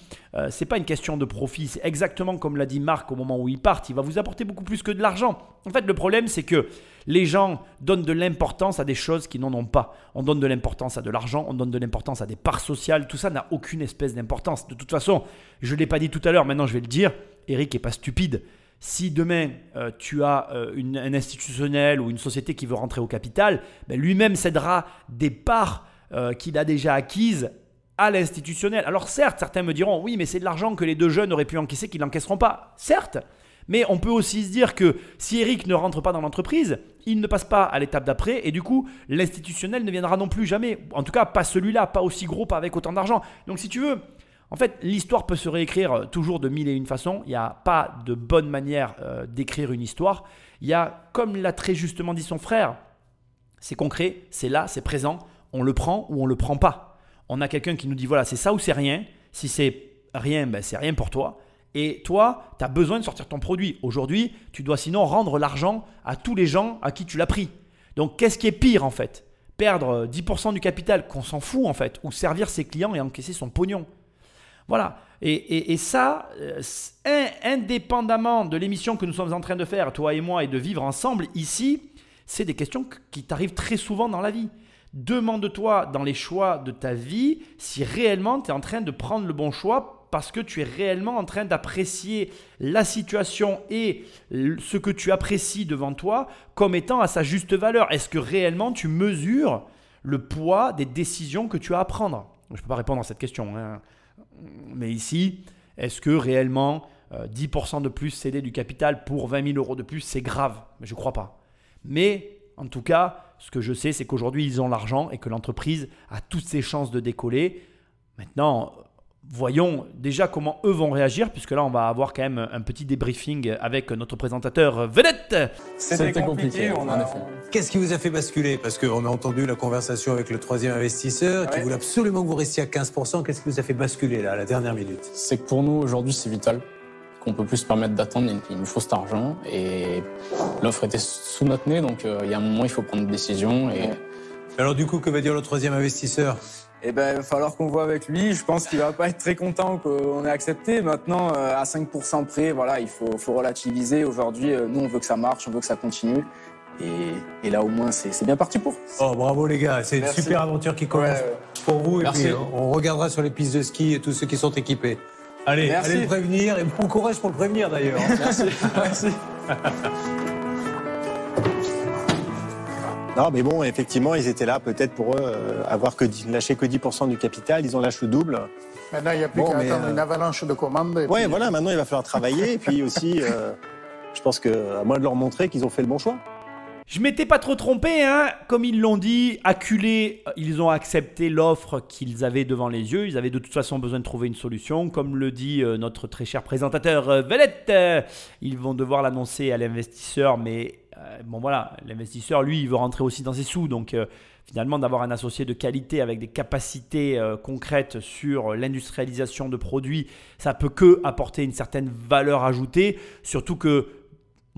C'est pas une question de profit. C'est exactement comme l'a dit Marc au moment où ils partent. Il va vous apporter beaucoup plus que de l'argent. En fait, le problème, c'est que les gens donnent de l'importance à des choses qui n'en ont pas. On donne de l'importance à de l'argent, on donne de l'importance à des parts sociales. Tout ça n'a aucune espèce d'importance. De toute façon, je ne l'ai pas dit tout à l'heure, maintenant je vais le dire, Eric n'est pas stupide. Si demain, tu as un institutionnel ou une société qui veut rentrer au capital, ben lui-même cédera des parts qu'il a déjà acquises à l'institutionnel. Alors certes, certains me diront, oui, mais c'est de l'argent que les deux jeunes auraient pu encaisser qu'ils n'encaisseront pas. Certes, mais on peut aussi se dire que si Eric ne rentre pas dans l'entreprise, il ne passe pas à l'étape d'après et du coup, l'institutionnel ne viendra non plus jamais. En tout cas, pas celui-là, pas aussi gros, pas avec autant d'argent. Donc si tu veux, en fait, l'histoire peut se réécrire toujours de mille et une façons. Il n'y a pas de bonne manière d'écrire une histoire. Il y a, comme l'a très justement dit son frère, c'est concret, c'est là, c'est présent. On le prend ou on ne le prend pas. On a quelqu'un qui nous dit, voilà, c'est ça ou c'est rien. Si c'est rien, ben, c'est rien pour toi. Et toi, tu as besoin de sortir ton produit. Aujourd'hui, tu dois sinon rendre l'argent à tous les gens à qui tu l'as pris. Donc, qu'est-ce qui est pire en fait? Perdre 10% du capital, qu'on s'en fout en fait, ou servir ses clients et encaisser son pognon. Voilà. Et ça, indépendamment de l'émission que nous sommes en train de faire, toi et moi, et de vivre ensemble ici, c'est des questions qui t'arrivent très souvent dans la vie. Demande-toi dans les choix de ta vie si réellement tu es en train de prendre le bon choix parce que tu es réellement en train d'apprécier la situation et ce que tu apprécies devant toi comme étant à sa juste valeur. Est-ce que réellement tu mesures le poids des décisions que tu as à prendre? Je ne peux pas répondre à cette question, hein. Mais ici, est-ce que réellement 10% de plus céder du capital pour 20 000 euros de plus, c'est grave? Je ne crois pas. Mais en tout cas, ce que je sais, c'est qu'aujourd'hui, ils ont l'argent et que l'entreprise a toutes ses chances de décoller. Maintenant, voyons déjà comment eux vont réagir, puisque là, on va avoir quand même un petit débriefing avec notre présentateur vedette. C'était compliqué, en effet. Qu'est-ce qui vous a fait basculer? Parce qu'on a entendu la conversation avec le troisième investisseur qui voulait absolument que vous restiez à 15%. Qu'est-ce qui vous a fait basculer là, à la dernière minute? C'est que pour nous, aujourd'hui, c'est vital. Qu'on peut plus se permettre d'attendre, il nous faut cet argent. Et l'offre était sous notre nez, donc il y a un moment, il faut prendre une décision. Et... Alors du coup, que va dire le troisième investisseur? Eh ben, il va falloir qu'on voit avec lui. Je pense qu'il va pas être très content qu'on ait accepté. Maintenant, à 5% près, voilà, il faut relativiser. Aujourd'hui, nous, on veut que ça marche, on veut que ça continue. Et là, au moins, c'est bien parti pour. Oh, bravo les gars, c'est une super aventure qui commence pour vous. Merci. Et puis, on regardera sur les pistes de ski et tous ceux qui sont équipés. Allez, allez le prévenir et bon courage pour le prévenir d'ailleurs. Merci. Merci. Non, mais bon, effectivement, ils étaient là peut-être pour eux lâcher que 10% du capital. Ils ont lâché le double. Maintenant, il n'y a plus qu'à attendre une avalanche de commandes. Oui, voilà, maintenant, il va falloir travailler. Et puis aussi, je pense qu'à moi de leur montrer qu'ils ont fait le bon choix. Je m'étais pas trop trompé, hein. Comme ils l'ont dit, acculés, ils ont accepté l'offre qu'ils avaient devant les yeux. Ils avaient de toute façon besoin de trouver une solution. Comme le dit notre très cher présentateur Valette, ils vont devoir l'annoncer à l'investisseur. Mais bon voilà, l'investisseur, lui, il veut rentrer aussi dans ses sous. Donc finalement, d'avoir un associé de qualité avec des capacités concrètes sur l'industrialisation de produits, ça peut que apporter une certaine valeur ajoutée. Surtout que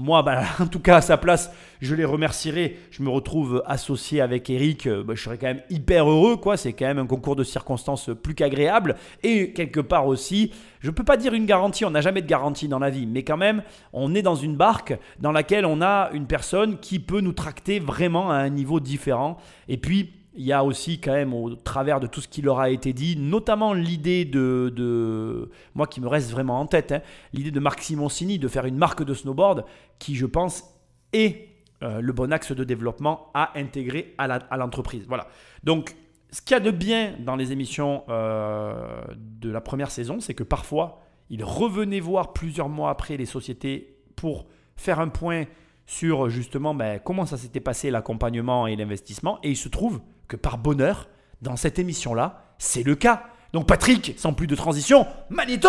moi, en tout cas, à sa place, je les remercierai. Je me retrouve associé avec Eric. Je serais quand même hyper heureux, quoi. C'est quand même un concours de circonstances plus qu'agréable. Et quelque part aussi, je ne peux pas dire une garantie. On n'a jamais de garantie dans la vie. Mais quand même, on est dans une barque dans laquelle on a une personne qui peut nous tracter vraiment à un niveau différent. Et puis, il y a aussi quand même au travers de tout ce qui leur a été dit, notamment l'idée de moi qui me reste vraiment en tête, l'idée de Marc Simoncini de faire une marque de snowboard qui, je pense, est le bon axe de développement à intégrer à l'entreprise. Voilà. Donc, ce qu'il y a de bien dans les émissions de la première saison, c'est que parfois, ils revenaient voir plusieurs mois après les sociétés pour faire un point sur justement comment ça s'était passé l'accompagnement et l'investissement. Et il se trouve que par bonheur, dans cette émission-là, c'est le cas. Donc Patrick, sans plus de transition, Magnéto!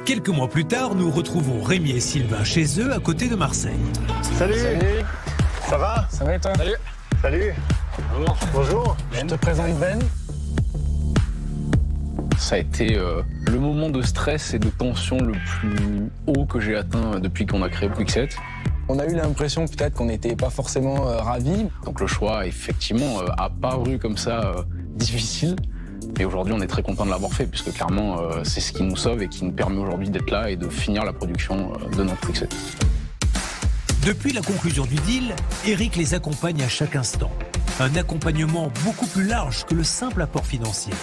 Quelques mois plus tard, nous retrouvons Rémi et Sylvain chez eux à côté de Marseille. Salut. Ça va? Ça va et toi? Salut. Salut. Bonjour. Je te présente Ben. Ça a été le moment de stress et de tension le plus haut que j'ai atteint depuis qu'on a créé Kwikset. On a eu l'impression peut-être qu'on n'était pas forcément ravis. Donc le choix, effectivement, a paru comme ça difficile. Et aujourd'hui, on est très content de l'avoir fait, puisque clairement, c'est ce qui nous sauve et qui nous permet aujourd'hui d'être là et de finir la production de notre Kwikset. Depuis la conclusion du deal, Eric les accompagne à chaque instant. Un accompagnement beaucoup plus large que le simple apport financier.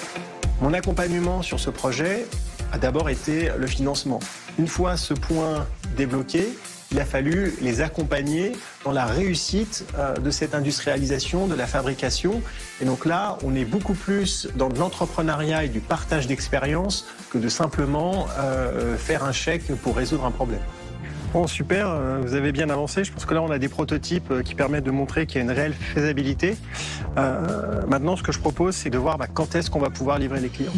Mon accompagnement sur ce projet a d'abord été le financement. Une fois ce point débloqué, il a fallu les accompagner dans la réussite de cette industrialisation, de la fabrication. Et donc là, on est beaucoup plus dans de l'entrepreneuriat et du partage d'expérience que de simplement faire un chèque pour résoudre un problème. Bon, super, vous avez bien avancé. Je pense que là, on a des prototypes qui permettent de montrer qu'il y a une réelle faisabilité. Maintenant, ce que je propose, c'est de voir quand est-ce qu'on va pouvoir livrer les clients.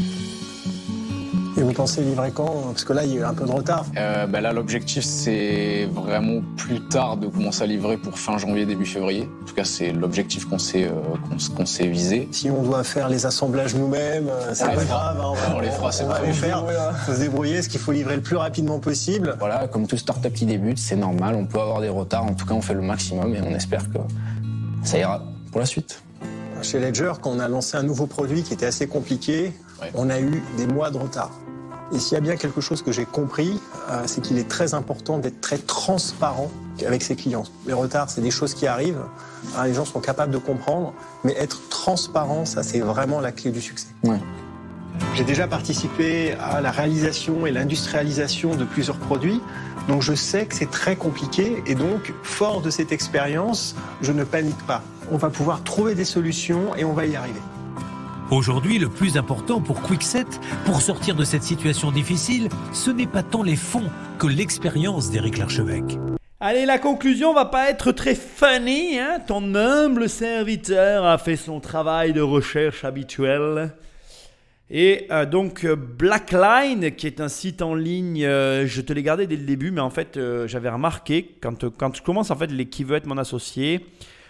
Et vous pensez livrer quand? Parce que là, il y a eu un peu de retard. Là, l'objectif, c'est vraiment plus tard de commencer à livrer pour fin janvier, début février. En tout cas, c'est l'objectif qu'on s'est visé. Si on doit faire les assemblages nous-mêmes, c'est pas grave. On les fera, c'est pas les faire. Faut se débrouiller, ce qu'il faut livrer le plus rapidement possible. Voilà, comme tout start-up qui débute, c'est normal, on peut avoir des retards. En tout cas, on fait le maximum et on espère que ça ira pour la suite. Chez Ledger, quand on a lancé un nouveau produit qui était assez compliqué, on a eu des mois de retard. Et s'il y a bien quelque chose que j'ai compris, c'est qu'il est très important d'être très transparent avec ses clients. Les retards, c'est des choses qui arrivent, les gens sont capables de comprendre, mais être transparent, ça c'est vraiment la clé du succès. Ouais. J'ai déjà participé à la réalisation et l'industrialisation de plusieurs produits, donc je sais que c'est très compliqué et donc, fort de cette expérience, je ne panique pas. On va pouvoir trouver des solutions et on va y arriver. Aujourd'hui, le plus important pour Kwikset, pour sortir de cette situation difficile, ce n'est pas tant les fonds que l'expérience d'Éric Larchevêque. Allez, la conclusion va pas être très funny, hein. Ton humble serviteur a fait son travail de recherche habituel. Et donc Blackline, qui est un site en ligne, je te l'ai gardé dès le début, mais en fait j'avais remarqué quand je commence en fait qui veut être mon associé,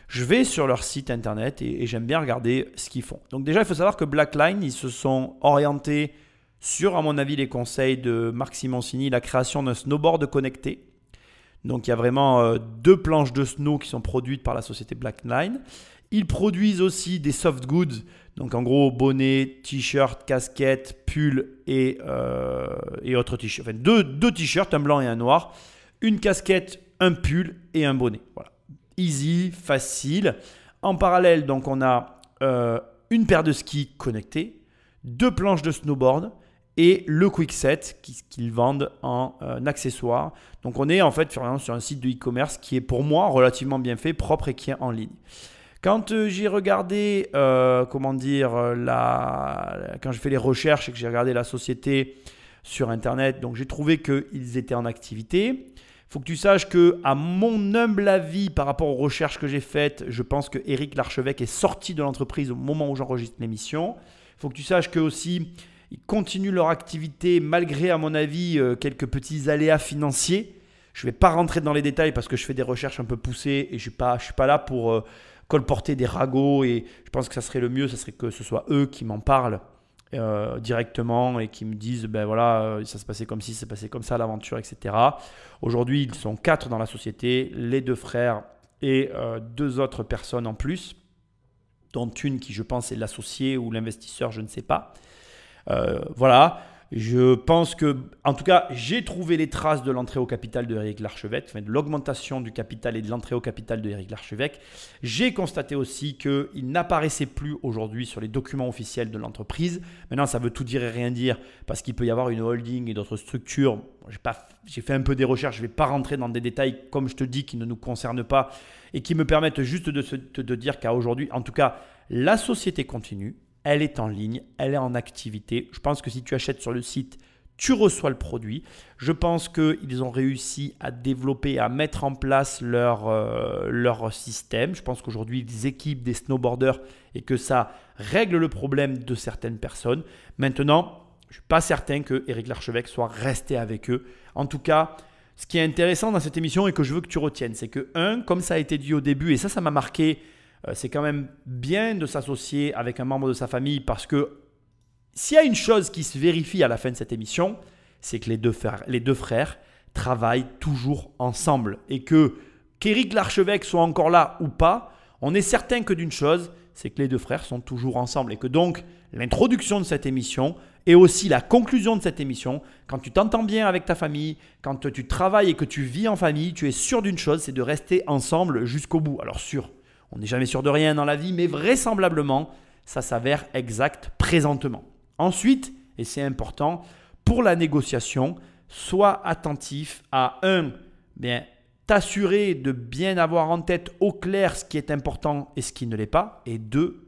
je vais sur leur site internet et j'aime bien regarder ce qu'ils font. Donc déjà, il faut savoir que Blackline, ils se sont orientés sur, à mon avis, les conseils de Marc Simoncini, la création d'un snowboard connecté. Donc il y a vraiment 2 planches de snow qui sont produites par la société Blackline. Ils produisent aussi des soft goods, donc en gros bonnets, t-shirts, casquettes, pulls et autres t-shirts. Enfin, deux t-shirts, un blanc et un noir, une casquette, un pull et un bonnet. Voilà. Easy, facile. En parallèle, donc, on a une paire de skis connectés, 2 planches de snowboard et le Kwikset qu'ils vendent en accessoire. Donc, on est en fait sur un site de e-commerce qui est pour moi relativement bien fait, propre et qui est en ligne. Quand j'ai regardé, quand j'ai fait les recherches et que j'ai regardé la société sur Internet, donc j'ai trouvé qu'ils étaient en activité. Il faut que tu saches que, à mon humble avis, par rapport aux recherches que j'ai faites, je pense que Éric Larchevêque est sorti de l'entreprise au moment où j'enregistre l'émission. Il faut que tu saches qu'eux aussi, ils continuent leur activité malgré, à mon avis, quelques petits aléas financiers. Je ne vais pas rentrer dans les détails parce que je fais des recherches un peu poussées et je ne suis pas là pour colporter des ragots. Et je pense que ça serait le mieux, ça serait que ce soit eux qui m'en parlent directement et qui me disent ben voilà, ça se passait comme ci, ça se passait comme ça, l'aventure, etc. Aujourd'hui, ils sont 4 dans la société, les 2 frères et 2 autres personnes en plus, dont une qui, je pense, est l'associé ou l'investisseur, je ne sais pas. Voilà. Je pense que, en tout cas, j'ai trouvé les traces de l'entrée au capital de Éric Larchevêque, enfin de l'augmentation du capital et de l'entrée au capital de Éric Larchevêque. J'ai constaté aussi qu'il n'apparaissait plus aujourd'hui sur les documents officiels de l'entreprise. Maintenant, ça veut tout dire et rien dire parce qu'il peut y avoir une holding et d'autres structures. J'ai fait un peu des recherches, je ne vais pas rentrer dans des détails, comme je te dis, qui ne nous concernent pas et qui me permettent juste de dire qu'à aujourd'hui, en tout cas, la société continue. Elle est en ligne, elle est en activité. Je pense que si tu achètes sur le site, tu reçois le produit. Je pense qu'ils ont réussi à développer, à mettre en place leur système. Je pense qu'aujourd'hui, ils équipent des snowboarders et que ça règle le problème de certaines personnes. Maintenant, je ne suis pas certain que Éric Larchevêque soit resté avec eux. En tout cas, ce qui est intéressant dans cette émission et que je veux que tu retiennes, c'est que, comme ça a été dit au début, et ça m'a marqué, c'est quand même bien de s'associer avec un membre de sa famille parce que s'il y a une chose qui se vérifie à la fin de cette émission, c'est que les deux frères travaillent toujours ensemble et qu'Éric Larchevêque soit encore là ou pas, on est certain que d'une chose, c'est que les 2 frères sont toujours ensemble et que donc l'introduction de cette émission et aussi la conclusion de cette émission, quand tu t'entends bien avec ta famille, quand tu travailles et que tu vis en famille, tu es sûr d'une chose, c'est de rester ensemble jusqu'au bout. Alors sûr, on n'est jamais sûr de rien dans la vie, mais vraisemblablement, ça s'avère exact présentement. Ensuite, et c'est important, pour la négociation, sois attentif à t'assurer de bien avoir en tête au clair ce qui est important et ce qui ne l'est pas. Et 2,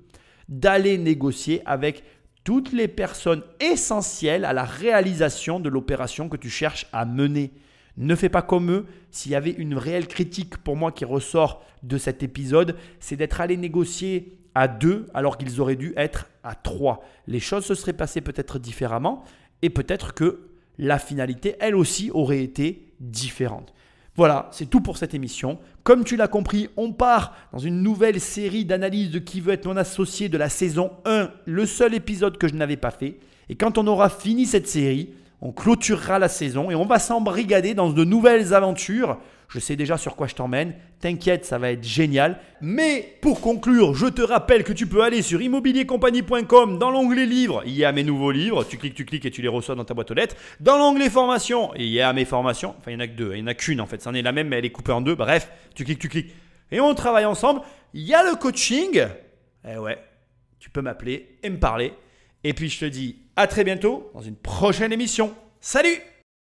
d'aller négocier avec toutes les personnes essentielles à la réalisation de l'opération que tu cherches à mener. Ne fais pas comme eux. S'il y avait une réelle critique pour moi qui ressort de cet épisode, c'est d'être allé négocier à 2 alors qu'ils auraient dû être à 3. Les choses se seraient passées peut-être différemment et peut-être que la finalité, elle aussi, aurait été différente. Voilà, c'est tout pour cette émission. Comme tu l'as compris, on part dans une nouvelle série d'analyses de Qui veut être mon associé de la saison 1, le seul épisode que je n'avais pas fait. Et quand on aura fini cette série, on clôturera la saison et on va s'embrigader dans de nouvelles aventures. Je sais déjà sur quoi je t'emmène. T'inquiète, ça va être génial. Mais pour conclure, je te rappelle que tu peux aller sur immobiliercompagnie.com. Dans l'onglet livres, il y a mes nouveaux livres. Tu cliques et tu les reçois dans ta boîte aux lettres. Dans l'onglet formation, il y a mes formations. Enfin, il n'y en a que 2. Il n'y en a qu'une en fait. C'en est la même, mais elle est coupée en 2. Bref, tu cliques. Et on travaille ensemble. Il y a le coaching. Eh ouais, tu peux m'appeler et me parler. Et puis je te dis à très bientôt dans une prochaine émission. Salut!